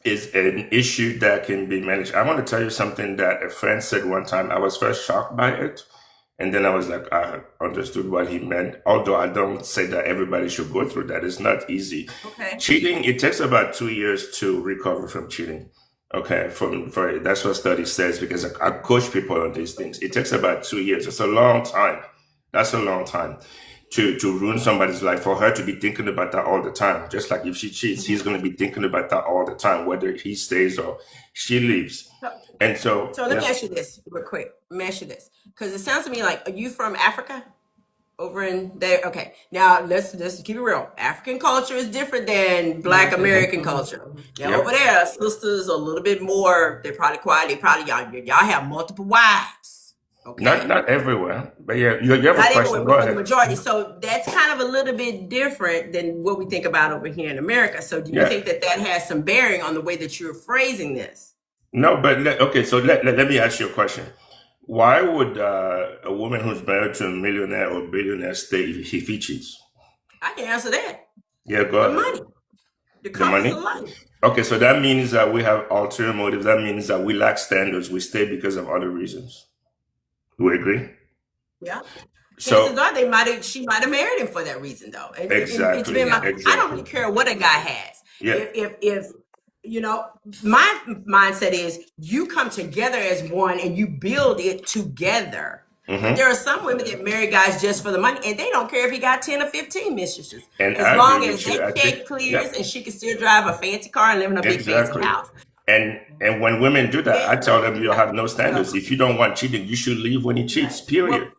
is an issue that can be managed. I want to tell you something that a friend said one time. I was first shocked by it. And then I was like, I understood what he meant. Although I don't say that everybody should go through that. It's not easy. Okay. Cheating, it takes about 2 years to recover from cheating. Okay. That's what study says, because I coach people on these things. It takes about 2 years. It's a long time. That's a long time to ruin somebody's life, for her to be thinking about that all the time. Just like if she cheats, he's going to be thinking about that all the time, whether he stays or she leaves. And so let me ask you this real quick. Because it sounds to me like, are you from Africa? Over in there? Okay. Now let's keep it real. African culture is different than Black American culture. Now over there, sisters are a little bit more. They're probably quiet. Y'all have multiple wives. Okay. Not everywhere, but you have a question. Go ahead. The majority. So that's kind of a little bit different than what we think about over here in America. So do you think that has some bearing on the way that you're phrasing this? No, but so let me ask you a question. Why would a woman who's married to a millionaire or billionaire stay if he cheats? I can answer that. Yeah, go ahead. The money. The money? Of life. Okay, so that means that we have ulterior motives. That means that we lack standards. We stay because of other reasons. Do we agree? Yeah. So she might have married him for that reason, though. Exactly. I don't really care what a guy has. Yeah. If my mindset is you come together as one and you build it together. Mm-hmm. There are some women that marry guys just for the money, and they don't care if he got 10 or 15 mistresses. And as long as that check clears and she can still drive a fancy car and live in a big fancy house. And when women do that, I tell them you have no standards. If you don't want cheating, you should leave when he cheats, period.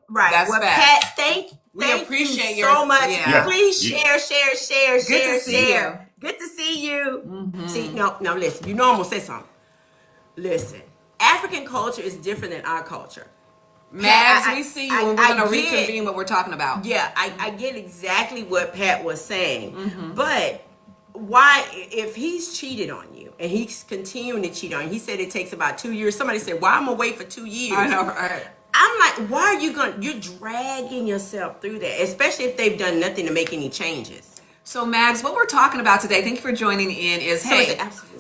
Right. That's Pat, thank appreciate you so much. Yeah. Please share. You. Good to see you. Mm-hmm. See, now listen, I'm gonna say something. Listen, African culture is different than our culture. Max, we see you and we're going to reconvene what we're talking about. Yeah, I get exactly what Pat was saying. Mm-hmm. But why, if he's cheated on you and he's continuing to cheat on you, he said it takes about 2 years. Somebody said, why I'm going to wait for 2 years? I know, right? I'm like, why are you're dragging yourself through that, especially if they've done nothing to make any changes. So, Mags, what we're talking about today, thank you for joining in, is,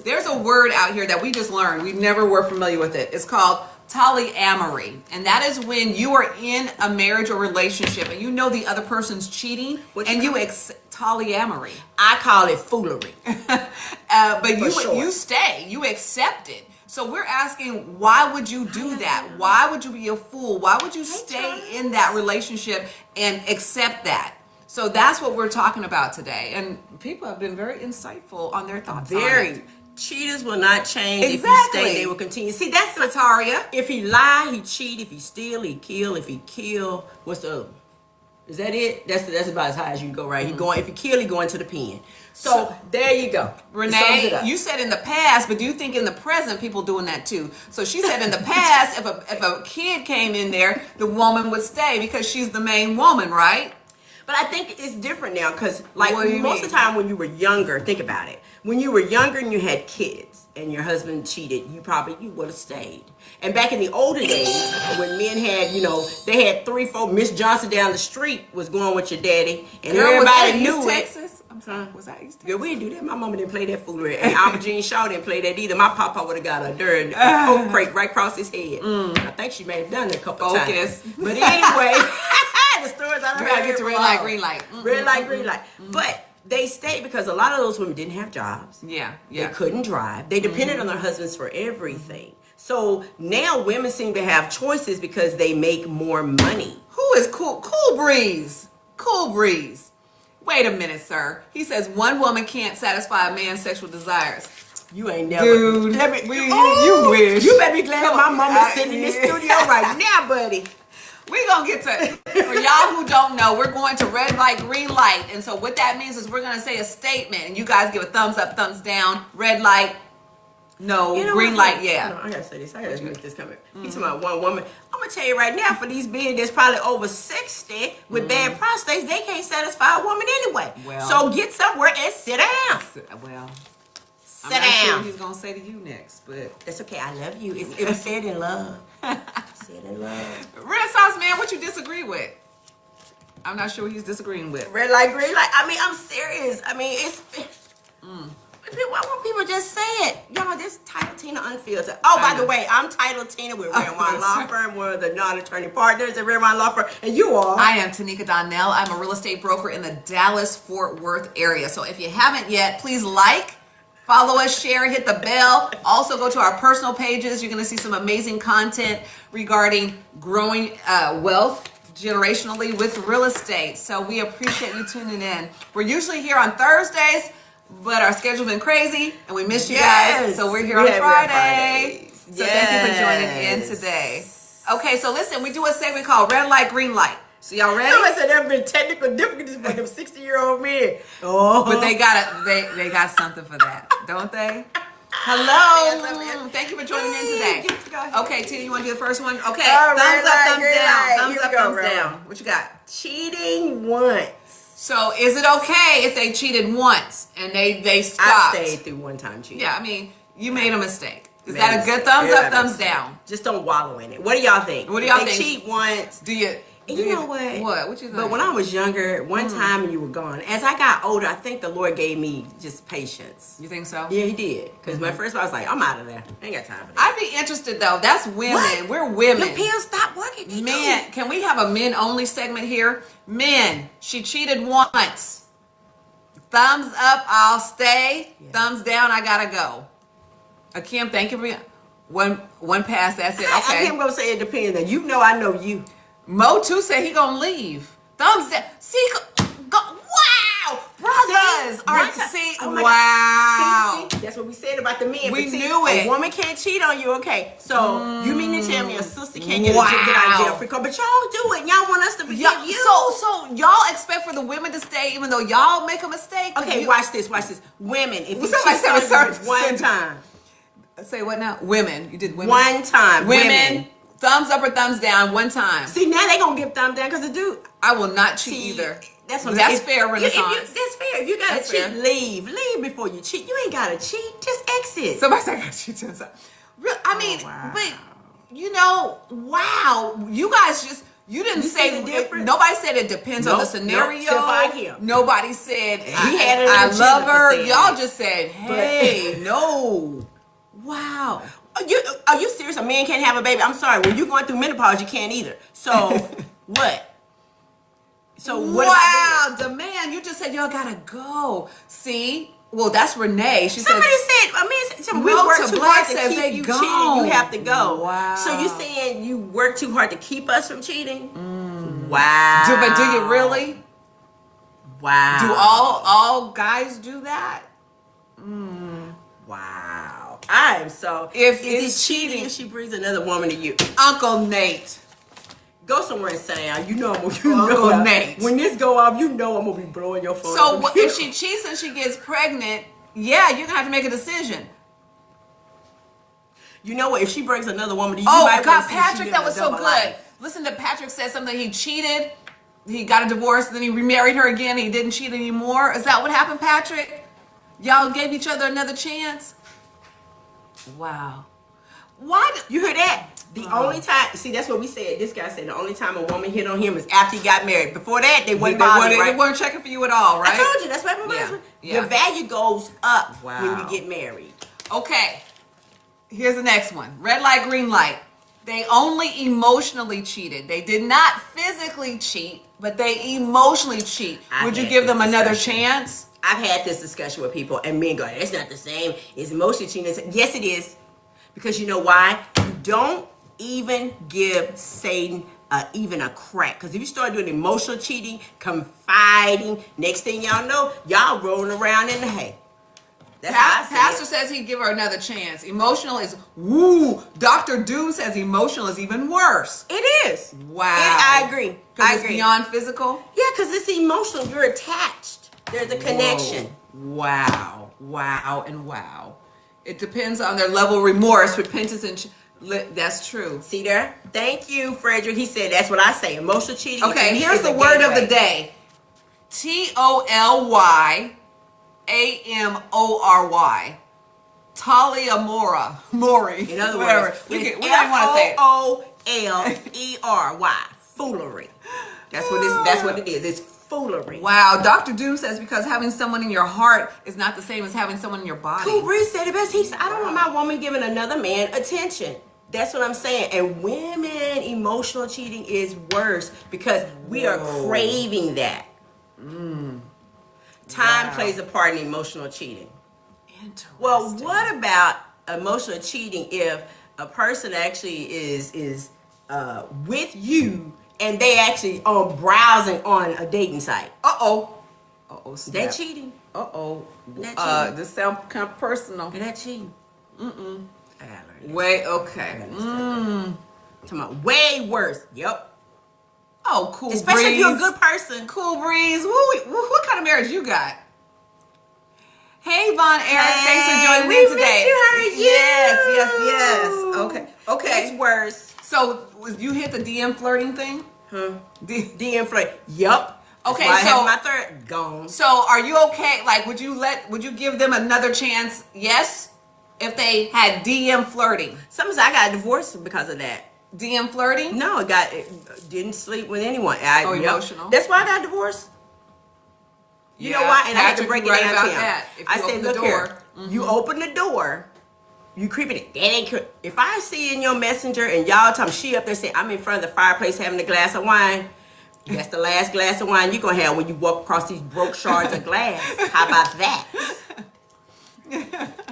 there's a word out here that we just learned. We never were familiar with it. It's called Tolyamory. And that is when you are in a marriage or relationship and you know the other person's cheating Tolyamory. I call it foolery. But you stay, you accept it. So we're asking, why would you do that? Why would you be a fool? Why would you stay in that relationship and accept that? So that's what we're talking about today. And people have been very insightful on their thoughts on it. Cheaters will not change. Exactly. If you stay, they will continue. See, that's Sataria. If he lie, he cheat. If he steal, he kill. If he kill, what's the other? Is that it? That's about as high as you can go, right? Mm-hmm. If he kill, he going to the pen. So there you go. Renee, you said in the past, but do you think in the present people doing that too? So she said in the past, if a kid came in there, the woman would stay because she's the main woman, right? But I think it's different now because, like, most of the time when you were younger, think about it. When you were younger and you had kids and your husband cheated, you would have stayed. And back in the older days, when men had, they had 3, 4, Miss Johnson down the street was going with your daddy, and everybody knew it. Texas? I'm sorry, was that East Texas? Yeah, we didn't do that. My mama didn't play that foolery, and Alma Jean Shaw didn't play that either. My papa would have got a dirt Coke crate right across his head. I think she may have done it a couple times. But anyway, the stories I heard. We gotta get to red light, green light. Red light, green light. But they stayed because a lot of those women didn't have jobs. Yeah. They couldn't drive. They depended on their husbands for everything. So now women seem to have choices because they make more money. Who is Cool Breeze? Cool Breeze. Wait a minute, sir. He says one woman can't satisfy a man's sexual desires. You ain't never. Dude, you wish. You better be glad my mama's sitting in this studio right now, buddy. We're going to get to, for y'all who don't know, we're going to red light, green light. And so what that means is we're going to say a statement and you guys give a thumbs up, thumbs down, red light, no, green light, yeah. I gotta say this. I gotta make this comment. He's talking about one woman. I'm gonna tell you right now, for these men that's probably over 60 with bad prostates, they can't satisfy a woman anyway. Well, so get somewhere and sit down. Well, sit I'm not down. sure what he's gonna say to you next, but that's okay. I love you. It was said in love. Said in love. Renaissance man, what you disagree with? I'm not sure what he's disagreeing with. Red light, green light. I mean, I'm serious. I mean, it's. Why won't people just say it? Y'all, this Title Tina Unfiltered. Oh, by the way, I'm Title Tina with Red Wine Law Firm. We're the non-attorney partners at Red Wine Law Firm. And you are? I am Tanika Donnell. I'm a real estate broker in the Dallas-Fort Worth area. So if you haven't yet, please like, follow us, share, hit the bell. Also go to our personal pages. You're going to see some amazing content regarding growing wealth generationally with real estate. So we appreciate you tuning in. We're usually here on Thursdays, but our schedule's been crazy and we missed you guys. So we're here on Friday. So thank you for joining in today. Okay, so listen, we do a segment called Red Light, Green Light. So y'all ready? Somebody said there have been technical difficulties for them 60-year-old men. Oh. But they got something for that, don't they? Hello. Thank you for joining in today. Okay, Tina, you want to do the first one? Okay, thumbs up, thumbs down. Thumbs up, thumbs down. What you got? Cheating once. So is it okay if they cheated once and they stopped? I stayed through one time cheating. Yeah, I mean, you made a mistake. Is that a good thumbs up, thumbs down? Just don't wallow in it. What do y'all think? What do y'all think? They cheat once. Do you? You know what? What you think? But when I was younger, one time you were gone. As I got older, I think the Lord gave me just patience. You think so? Yeah, He did. Because my first one, I was like, I'm out of there. I ain't got time for that. I'd be interested though. That's women. What? We're women. Your pills stop working. Men, can we have a men only segment here? Men, she cheated once. Thumbs up, I'll stay. Yeah. Thumbs down, I gotta go. Akim, thank you for one pass. That's it. Okay. I'm gonna say it depends. Now you know I know you. Mo too said he gonna leave. Thumbs down. See, go. Wow, brothers. All right, see, oh wow. See, that's what we said about the men. We knew it. A woman can't cheat on you. Okay, so you mean to tell me a sister can't get out of jail free card? But y'all do it. Y'all want us to forgive you. So y'all expect for the women to stay even though y'all make a mistake? Okay, watch this. Women, if you cheat one time. Say what now? Women. You did women. One time. Women. Thumbs up or thumbs down one time. See, now they gonna give thumbs down because the dude. I will not cheat either. That's fair, Renaissance. That's fair. If you gotta cheat, leave. Leave before you cheat. You ain't gotta cheat. Just exit. Somebody said I gotta cheat. I mean, but you know, wow. You guys just you didn't say the difference. Nobody said it depends on the scenario. Nobody said I love her. Y'all just said, hey, no. Wow. Are you serious? A man can't have a baby? I'm sorry. When you're going through menopause, you can't either. So what? So what? Wow, the man. You just said y'all gotta go. See? Well, that's Renee. Somebody said, we work too hard to keep you cheating. You have to go. Wow. So you saying you work too hard to keep us from cheating? Wow. But do you really? Wow. Do all guys do that? Wow. I am so. If it's cheating, if she brings another woman to you, Uncle Nate, go somewhere and sit down. You know I'm gonna. Uncle Nate. When this go off, you know I'm gonna be blowing your phone. So if she cheats and she gets pregnant, yeah, you're gonna have to make a decision. You know what? If she brings another woman to you, oh God, Patrick, that was so good. Life. Listen to Patrick said something. He cheated. He got a divorce, then he remarried her again. And he didn't cheat anymore. Is that what happened, Patrick? Y'all gave each other another chance. Wow. Why? You heard that? The only time, see, that's what we said. This guy said the only time a woman hit on him is after he got married. Before that, they weren't bothered, right? They weren't checking for you at all, right? I told you, that's what happened. Your value goes up when you get married. Okay. Here's the next one. Red light, green light. They only emotionally cheated. They did not physically cheat, but they emotionally cheat. Would you give them another chance? I've had this discussion with people, and men go, it's not the same. It's emotionally cheating. Yes, it is. Because you know why? You don't even give Satan even a crack. Because if you start doing emotional cheating, confiding, next thing y'all know, y'all rolling around in the hay. Pastor says he'd give her another chance. Emotional is woo. Dr. Doom says emotional is even worse. It is. Wow. I agree. Because it's beyond physical? Yeah, because it's emotional. You're attached. There's a connection. Whoa. Wow. And wow. It depends on their level of remorse, repentance, and that's true. See there? Thank you, Frederick. He said that's what I say. Emotional cheating. Okay, here's the word of the day. Tolyamory. Tolyamory. In other words, we don't want to say it. Foolery. Foolery. That's what it is. It's foolery. Wow. Dr. Doom says because having someone in your heart is not the same as having someone in your body. Cool Breeze said it best. He said, I don't want my woman giving another man attention. That's what I'm saying. And women, emotional cheating is worse because we are craving that. Time plays a part in emotional cheating. Interesting. Well, what about emotional cheating if a person actually is with you and they actually are browsing on a dating site? They cheating. This sounds kind of personal. And that cheating. Way okay. Talking about way worse. Yep. Oh, Cool Breeze. Especially if you're a good person. Cool Breeze. What kind of marriage you got? Hey, Von Eric. Thanks for joining in today. Yes. Okay. It's worse. So, you hit the DM flirting thing? DM flirt. Yup. Okay, I so have my third gone. So, are you okay? Like, would you give them another chance? Yes, if they had DM flirting. Sometimes I got divorced because of that. DM flirting? No, didn't sleep with anyone. Emotional. That's why I got divorced. You know why? And I had to break it down to him. That. I said, look here, you open the door, you creeping it. That ain't if I see in your messenger and y'all tell me she up there saying I'm in front of the fireplace having a glass of wine, that's the last glass of wine you're gonna have when you walk across these broke shards of glass. How about that?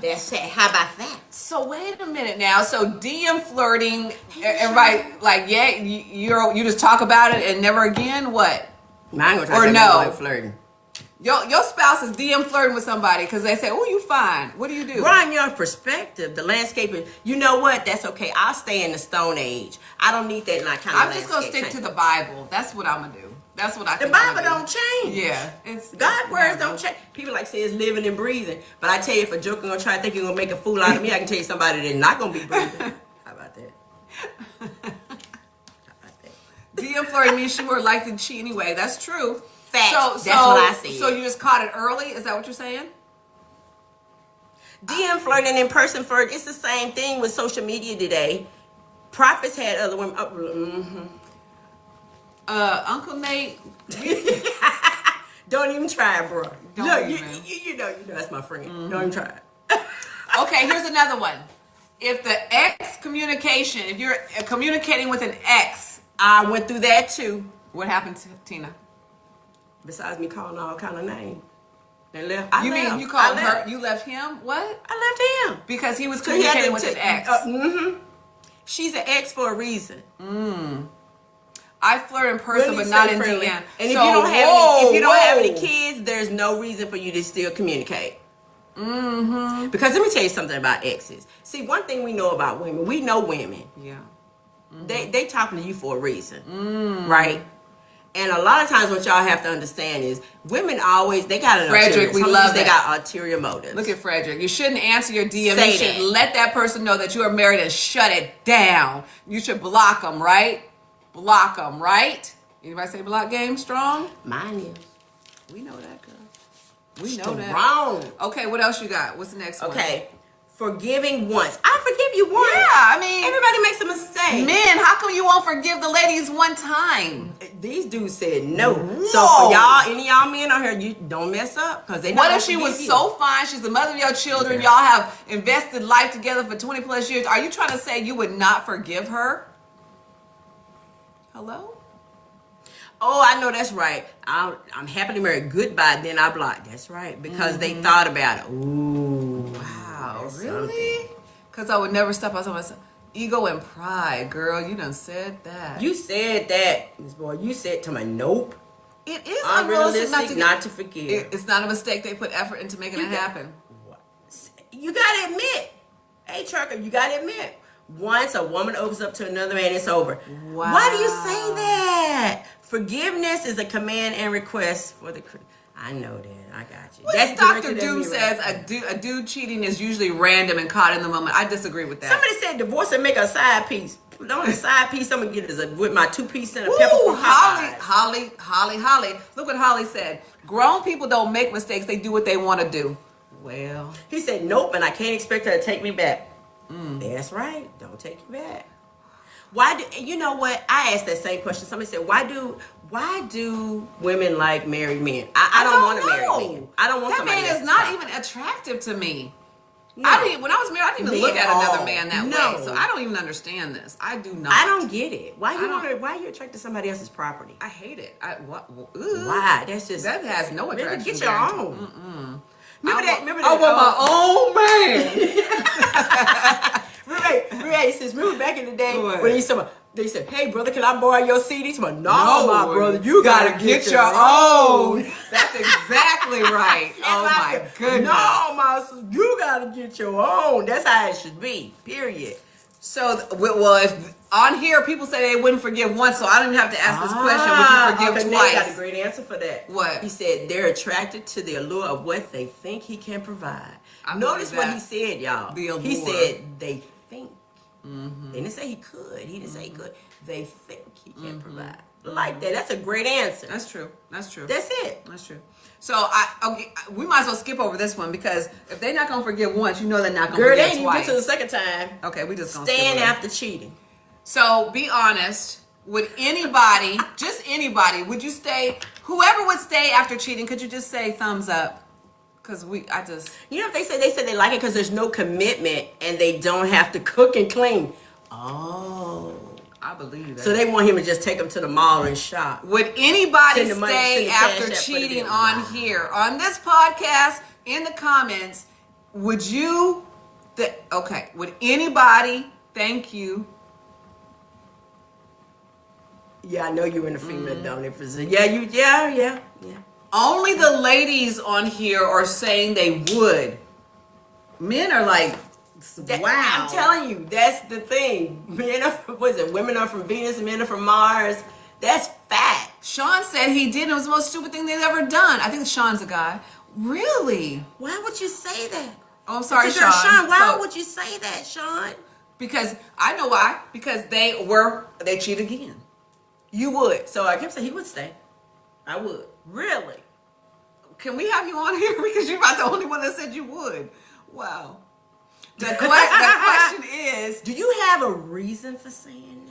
That's it. How about that? So wait a minute now. So DM flirting, everybody like you just talk about it and never again. What? I ain't gonna try to flirting. Your spouse is DM flirting with somebody because they say, "Oh, you fine." What do you do? Brian, your perspective, the landscaping. You know what? That's okay. I'll stay in the Stone Age. I don't need that kind of. I'm just gonna stick to the Bible. That's what I'm gonna do. That's what I. The Bible don't change. Yeah, it's God's words don't change. People like say it's living and breathing, but I tell you, if a joker gonna try to think you're gonna make a fool out of me, I can tell you somebody that's not gonna be breathing. How about that? DM flirting means she were likely to cheat anyway. That's true. Facts. That's what I see. So you just caught it early? Is that what you're saying? DM flirting and in-person flirt, it's the same thing with social media today. Prophets had other women. Uncle Nate. Don't even try, bro. Don't even. You know that's my friend. Don't even try. Okay, here's another one. If the ex communication, if you're communicating with an ex. I went through that too. What happened to Tina? Besides me calling all kind of names. And left. You called her? You left him? What? I left him. Because he was communicating with an ex. She's an ex for a reason. I flirt in person, but not in DM. And if you don't have any kids, there's no reason for you to still communicate. Because let me tell you something about exes. See, one thing we know about women, we know women. Yeah. They talking to you for a reason, right? And a lot of times, what y'all have to understand is women always they got an Frederick. We love they got ulterior motives. Look at Frederick. You shouldn't answer your DM. Say you should that. let that person know that you are married and shut it down. You should block them, right? Block them, right? Anybody say block game strong? Mine is. We know that, girl. We know that. Wrong. Okay, what else you got? What's the next one? Okay. Forgiving once. I forgive you once. Yeah, I mean, everybody makes a mistake. Men, how come you won't forgive the ladies one time? These dudes said no. So for y'all, any of y'all men on here, you don't mess up because they. What if she was so fine? She's the mother of your children. Y'all have invested life together for 20 plus years. Are you trying to say you would not forgive her? Hello? Oh, I know that's right. I'm happily married. Goodbye. Then I block. That's right because they thought about it. Ooh. Wow, really? Because I would never step outside myself. Ego and pride, girl. You done said that. You said that, Miss Boy. You said to me, nope. It is unrealistic not to forgive. It's not a mistake. They put effort into making it happen. you gotta admit, hey trucker, you gotta admit, once a woman opens up to another man, it's over. Wow. Why do you say that? Forgiveness is a command and request for the. I know that. I got you. Well, That's Dr. directed at Doom me, says right? a dude cheating is usually random and caught in the moment. I disagree with that. Somebody said divorce and make a side piece. The only side piece I'm gonna get is with my 2-piece and a pepper from Popeyes. Holly. Look what Holly said. Grown people don't make mistakes. They do what they want to do. Well, he said nope, and I can't expect her to take me back. That's right. Don't take you back. Why do you know what? I asked that same question. Somebody said, why do women like married men? I don't want to marry men. I don't want that somebody man is else not to even attractive to me. No. When I was married, I didn't even look at another man that way. So I don't even understand this. I do not. I don't get it. Why are you attracted to somebody else's property? I hate it. Why? That's just that has no attraction. Get your own. Remember that? I want my own man. Right. He says, remember back in the day when they said, hey brother, can I borrow your CD? He said, no, my brother, you gotta get your own. That's exactly right. Oh my goodness. No, my sister, you gotta get your own. That's how it should be. Period. So, well, if on here people say they wouldn't forgive once, so I don't even have to ask this question. Would you forgive twice? Got a great answer for that. What? He said they're attracted to the allure of what they think he can provide. Notice what he said, y'all. The allure. He said they think. They didn't say he could. He didn't say he could. They think he can provide. Like that. That's a great answer. That's true. That's it. That's true. So we might as well skip over this one because if they're not gonna forgive once, you know they're not gonna forgive they ain't even twice. get to the second time. Okay, we just gonna stand skip after cheating. So be honest. Would anybody, just anybody, would you stay? Whoever would stay after cheating, could you just say thumbs up? Because you know what they said they like it because there's no commitment and they don't have to cook and clean. Oh, I believe that. So they want him to just take them to the mall and shop. Would anybody Send the money, stay send the after cash app, cheating on here on this podcast? In the comments, would you? Would anybody? Thank you. Yeah, I know you're in the female dominant position. Yeah. Only the ladies on here are saying they would. Men are like, wow. I'm telling you, that's the thing. Men are women are from Venus and men are from Mars. That's fact. Sean said he did. It was the most stupid thing they've ever done. I think Sean's a guy. Really? Why would you say that? Oh, I'm sorry, Sean. Why would you say that, Sean? Because I know why. Because they cheat again. You would. So I kept saying he would stay. I would. Really? Can we have you on here? Because you're not the only one that said you would. Wow. The question is, do you have a reason for saying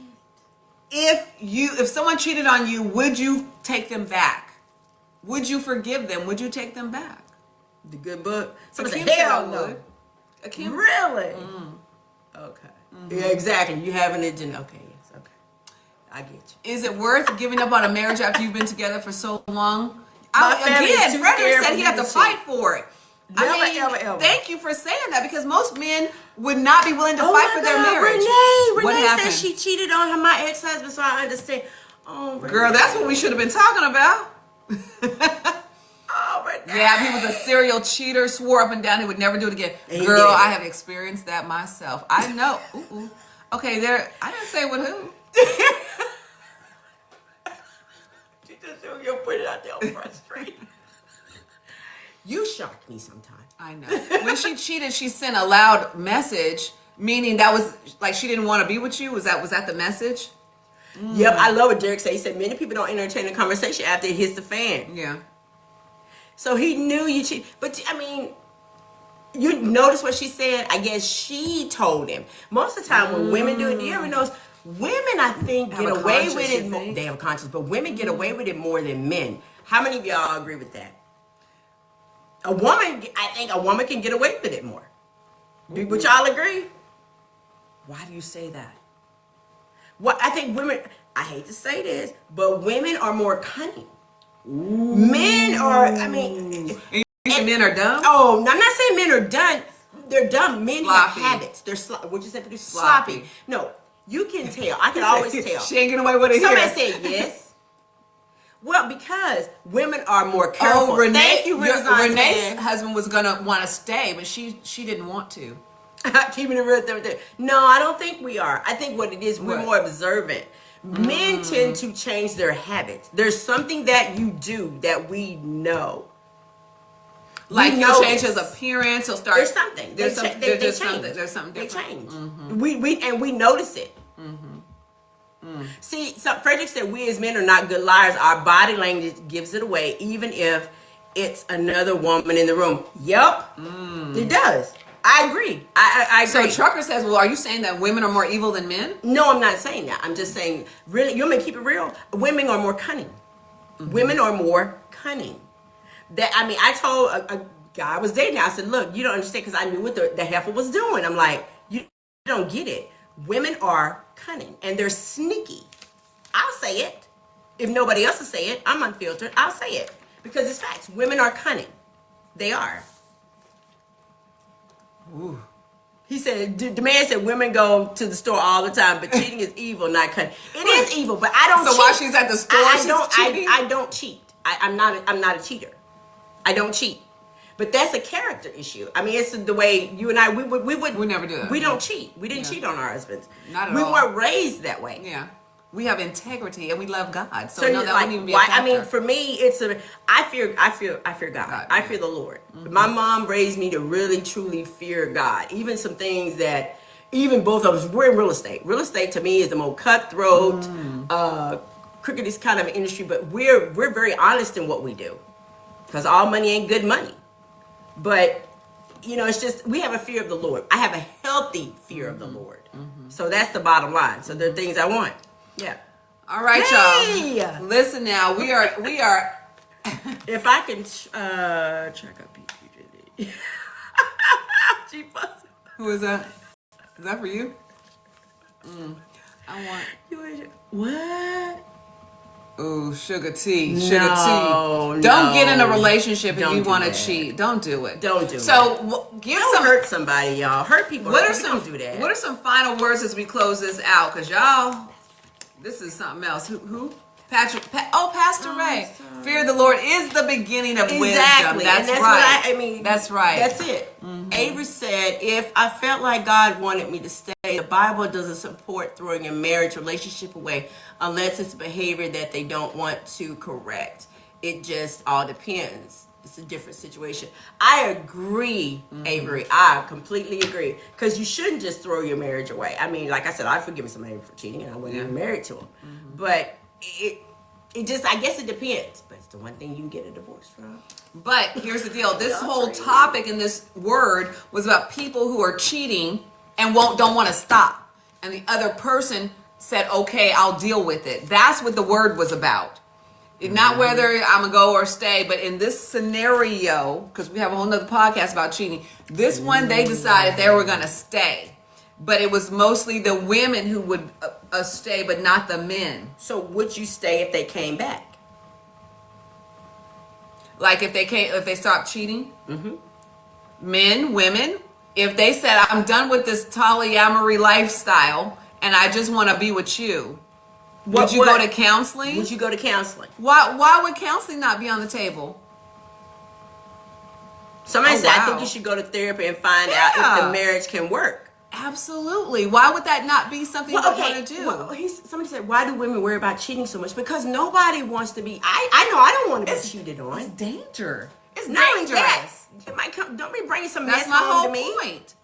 that? If someone cheated on you, would you take them back? Would you forgive them? Would you take them back? The good book. Somebody said, hell no. Really? Okay. Yeah, exactly. You have an agenda. Okay, yes, okay. I get you. Is it worth giving up on a marriage after you've been together for so long? Again, Frederick said he had to fight for it. Never. Thank you for saying that because most men would not be willing to fight for their marriage. Renee said she cheated on my ex-husband, so I understand. Oh, Renee. Girl, that's what we should have been talking about. Oh, Renee. Yeah, he was a serial cheater, swore up and down he would never do it again. Girl, I have experienced that myself. I know. Ooh. Okay, I didn't say with who. She just you'll put it out there on Front Street. You shock me sometimes. I know. When she cheated, she sent a loud message, meaning that was like she didn't want to be with you. Was that the message? Yep, I love what Derek said. He said many people don't entertain a conversation after it hits the fan. Yeah. So he knew you cheated. But I mean, you notice what she said? I guess she told him. Most of the time when women do it, do you ever notice? Women, I think, get away with it more. They have a conscience, but women get away with it more than men. How many of y'all agree with that? I think a woman can get away with it more. Would y'all agree? Why do you say that? Well, I think women, I hate to say this, but women are more cunning. Men are, Men are dumb? Oh, I'm not saying men are dumb. They're dumb. Men sloppy. have habits. They're would you say they're sloppy? No, you can tell. I can always tell. She ain't getting away with it. Somebody said yes. Well, because women are more careful. Oh, Renee, Thank you, Renee's husband was gonna want to stay, but she didn't want to. Keeping it real. No, I don't think we are. I think what it is, we're more observant. Men tend to change their habits. There's something that you do that we know. Like he'll change his appearance. He'll start. There's something. There's something different. They change. We notice it. See, so Frederick said we as men are not good liars. Our body language gives it away, even if it's another woman in the room. Yep, it does. I agree. I agree. So Trucker says, well, are you saying that women are more evil than men? No, I'm not saying that. I'm just saying, really, you want me to keep it real? Women are more cunning. Women are more cunning. I told a guy I was dating, I said, look, you don't understand, because I knew what the heifer was doing. I'm like, you don't get it. Women are cunning and they're sneaky. I'll say it. If nobody else will say it, I'm unfiltered. I'll say it because it's facts. Women are cunning. They are. Ooh. He said, the man said women go to the store all the time, but cheating is evil, not cunning. It is evil, but I don't cheat. So while she's at the store, she's cheating? I don't cheat. I'm not a cheater. I don't cheat. But that's a character issue. I mean, it's the way you and I, we never do that. We don't cheat. We didn't cheat on our husbands. Not at all. We weren't raised that way. Yeah. We have integrity and we love God. So no, that wouldn't even be a why, factor. I mean, for me, I fear God. I fear the Lord. My mom raised me to really, truly fear God. Even some things that, even both of us, we're in real estate. Real estate to me is the most cutthroat, crookedest kind of industry, but we're very honest in what we do. Because all money ain't good money. But, it's just, we have a fear of the Lord. I have a healthy fear of the Lord. So that's the bottom line. So there are things I want. Yeah. All right, y'all. Listen now. We are. If I can check up PPG. Who is that? Is that for you? I want. What? Ooh, sugar tea. Don't get in a relationship if you want to cheat. Don't do it. Don't do it. So don't hurt somebody, y'all. Hurt people. Don't do that. What are some final words as we close this out? Because y'all, this is something else. Who? Pastor Ray. Fear the Lord is the beginning of wisdom. That's right. That's right. That's it. Avery said, if I felt like God wanted me to stay, the Bible doesn't support throwing a marriage relationship away unless it's behavior that they don't want to correct. It just all depends. It's a different situation. I agree, Avery. I completely agree. Because you shouldn't just throw your marriage away. I mean, like I said, I've forgiven somebody for cheating and I wasn't even married to him. But it just, I guess it depends. But it's the one thing you can get a divorce from. But here's the deal. This whole topic in this word was about people who are cheating and don't want to stop. And the other person said, okay, I'll deal with it. That's what the word was about. Not whether I'm going to go or stay, but in this scenario, because we have a whole nother podcast about cheating, this one they decided they were going to stay. But it was mostly the women who would stay, but not the men. So would you stay if they came back? Like if they stopped cheating? Men, women, if they said, I'm done with this Tolyamory lifestyle and I just want to be with you, would you go to counseling? Would you go to counseling? Why would counseling not be on the table? Somebody said, I think you should go to therapy and find out if the marriage can work. Absolutely. Why would that not be something you want to do? Somebody said, why do women worry about cheating so much? Because nobody wants to be, I know I don't want to be cheated on. It's danger. It's not dangerous. It might come, don't be bringing some That's mess my home whole to me. point.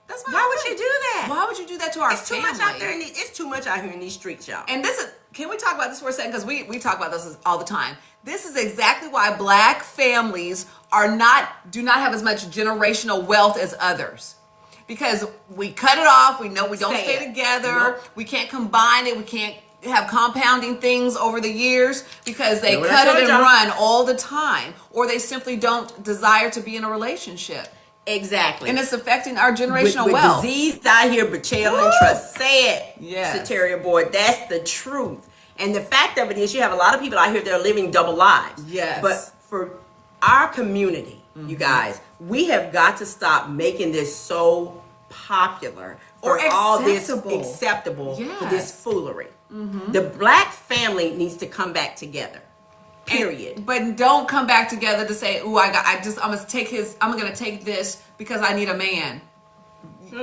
That's my Why whole would point. you do that? Why would you do that to our It's family? too much out there. It's too much out here in these streets, y'all. And this is, can we talk about this for a second? Because we talk about this all the time. This is exactly why black families do not have as much generational wealth as others. Because we cut it off. We know we don't stay together. Nope. We can't combine it. We can't have compounding things over the years because they cut it and run all the time. Or they simply don't desire to be in a relationship. Exactly. And it's affecting our generational with wealth. Disease out here, betrayal and trust. Say it, yes. Soteria board. That's the truth. And the fact of it is you have a lot of people out here that are living double lives. Yes. But for our community, you guys, we have got to stop making this so popular or all this acceptable for this foolery. The black family needs to come back together. Period. But don't come back together to say, "Ooh, I'm gonna take this because I need a man."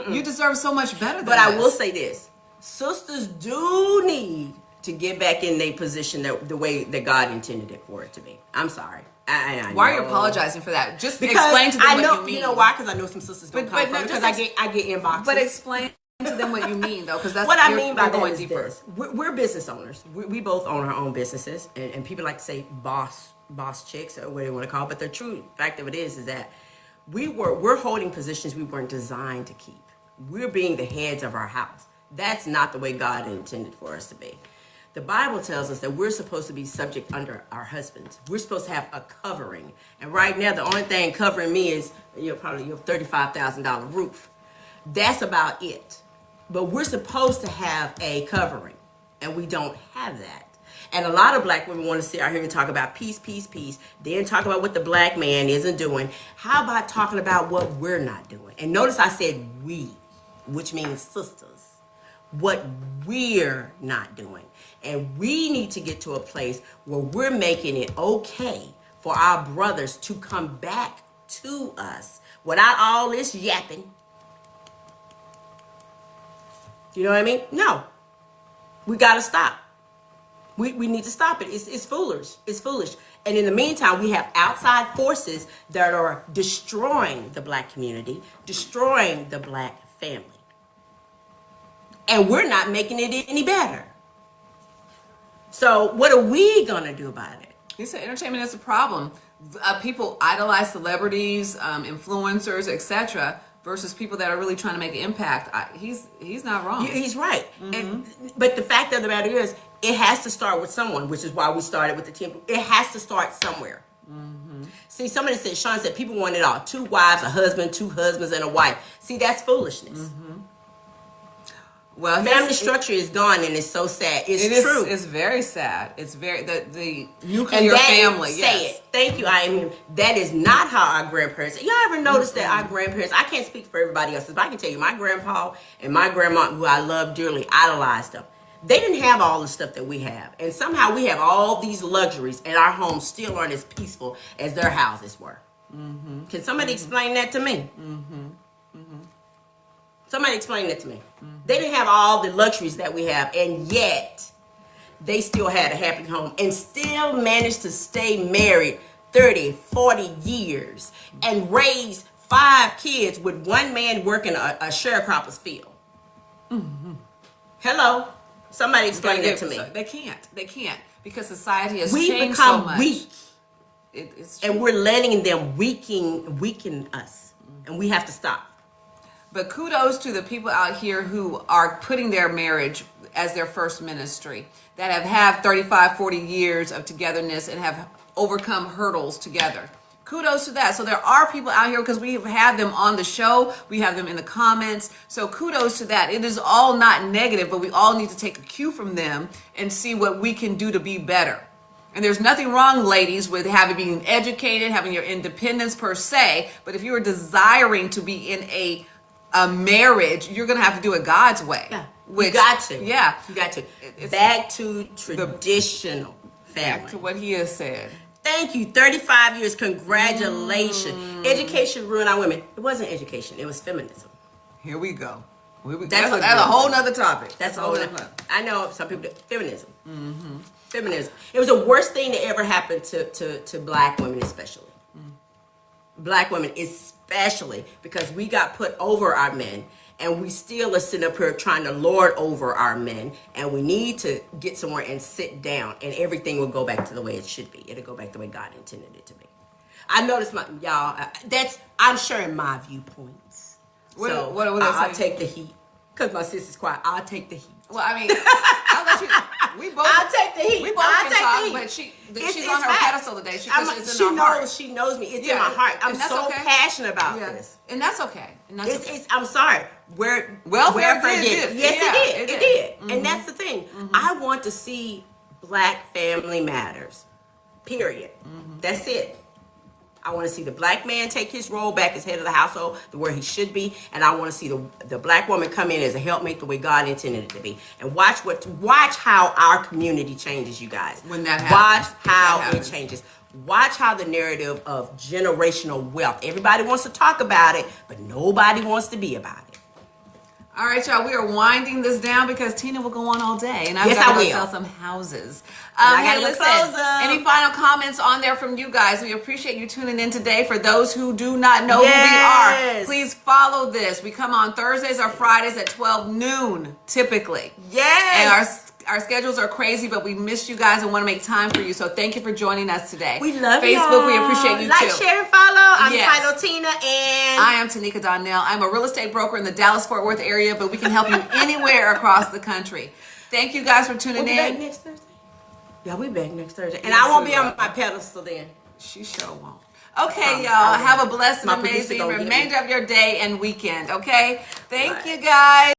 You deserve so much better than But I will say this. Sisters do need to get back in their position the way that God intended it for it to be. I'm sorry. I Why are you apologizing for that? Just because explain to them I know, what you mean. You know why? Because I know some sisters don't come from because I get inboxes. But explain to them what you mean, though, because that's what I mean by going that deeper. is this. We're business owners. We both own our own businesses, and people like to say boss chicks or what they want to call it. But the true fact of it is that we're holding positions we weren't designed to keep. We're being the heads of our house. That's not the way God intended for us to be. The Bible tells us that we're supposed to be subject under our husbands. We're supposed to have a covering. And right now, the only thing covering me is probably your $35,000 roof. That's about it. But we're supposed to have a covering, and we don't have that. And a lot of black women want to sit out here and talk about peace, peace, peace. Then talk about what the black man isn't doing. How about talking about what we're not doing? And notice I said we, which means sisters. What we're not doing. And we need to get to a place where we're making it okay for our brothers to come back to us without all this yapping. You know what I mean? No. We got to stop. We need to stop it. It's foolish. It's foolish. And in the meantime, we have outside forces that are destroying the black community, destroying the black family. And we're not making it any better. So what are we going to do about it? He said entertainment is a problem. People idolize celebrities, influencers, etc., versus people that are really trying to make an impact. He's not wrong. He's right. But the fact of the matter is, it has to start with someone, which is why we started with the team. It has to start somewhere. See, somebody said, Sean said, people want it all. 2 wives, a husband, 2 husbands, and a wife. See, that's foolishness. Well, family structure is gone, and it's so sad. It's true. It's very sad. It's very the nuclear family. Say it. Thank you. That is not how our grandparents. Y'all ever notice that our grandparents? I can't speak for everybody else, but I can tell you, my grandpa and my grandma, who I love dearly, idolized them. They didn't have all the stuff that we have, and somehow we have all these luxuries, and our homes still aren't as peaceful as their houses were. Can somebody explain that to me? Somebody explain that to me. They didn't have all the luxuries that we have, and yet they still had a happy home and still managed to stay married 30, 40 years and raise 5 kids with one man working a sharecropper's field. Hello? Somebody explain that to me. They can't because society has we changed so much. We become weak. And we're letting them weaken us. And we have to stop. But kudos to the people out here who are putting their marriage as their first ministry, that have had 35, 40 years of togetherness and have overcome hurdles together. Kudos to that. So there are people out here, because we have them on the show, we have them in the comments. So kudos to that. It is all not negative, but we all need to take a cue from them and see what we can do to be better. And there's nothing wrong, ladies, with being educated, having your independence per se. But if you're desiring to be in a marriage, you're going to have to do it God's way. Yeah. You got to. Yeah. You got to. Back to traditional family. Back to what he has said. Thank you. 35 years. Congratulations. Education ruined our women. It wasn't education. It was feminism. Here we go. That's a whole nother topic. That's a whole other. I know some people. Feminism. Feminism. It was the worst thing that ever happened to black women, especially. Black women, especially, because we got put over our men, and we still are sitting up here trying to lord over our men, and we need to get somewhere and sit down, and everything will go back to the way it should be. It'll go back the way God intended it to be. I noticed I'm sharing my viewpoints. What I'll take the heat. Because my sister's quiet. I'll take the heat. Well, I mean, I'll let you. I'll take the heat. We both can talk, but she's on her pedestal today. She knows me. It's in my heart. I'm so passionate about this, and that's okay. I'm sorry. Welfare did. Yes, it did. And that's the thing. I want to see Black family matters. Period. That's it. I want to see the black man take his role back as head of the household, the where he should be, and I want to see the black woman come in as a helpmate the way God intended it to be. And watch how our community changes, you guys. When that happens. Watch how it changes. Watch how the narrative of generational wealth. Everybody wants to talk about it, but nobody wants to be about it. All right, y'all, we are winding this down because Tina will go on all day, and I've Yes, got I to will. sell some houses. I Hey, gotta go listen, close them. any final comments on there from you guys? We appreciate you tuning in today. For those who do not know who we are, please follow this. We come on Thursdays or Fridays at 12 noon, typically. Yes. And our schedules are crazy, but we miss you guys and want to make time for you. So thank you for joining us today. We love Facebook, y'all. we appreciate you like, too. Like, share, and follow. I'm Yes. Title Tina, and I am Tanika Donnell. I'm a real estate broker in the Dallas-Fort Worth area, but we can help you anywhere across the country. Thank you guys for tuning we'll be back in. next Thursday. Yeah, we'll be back next Thursday. And Yes, I won't we be will. on my pedestal then. She sure won't. Okay, y'all. Have a blessed and My producer amazing gonna get me. remainder of your day and weekend, okay? Thank you, guys.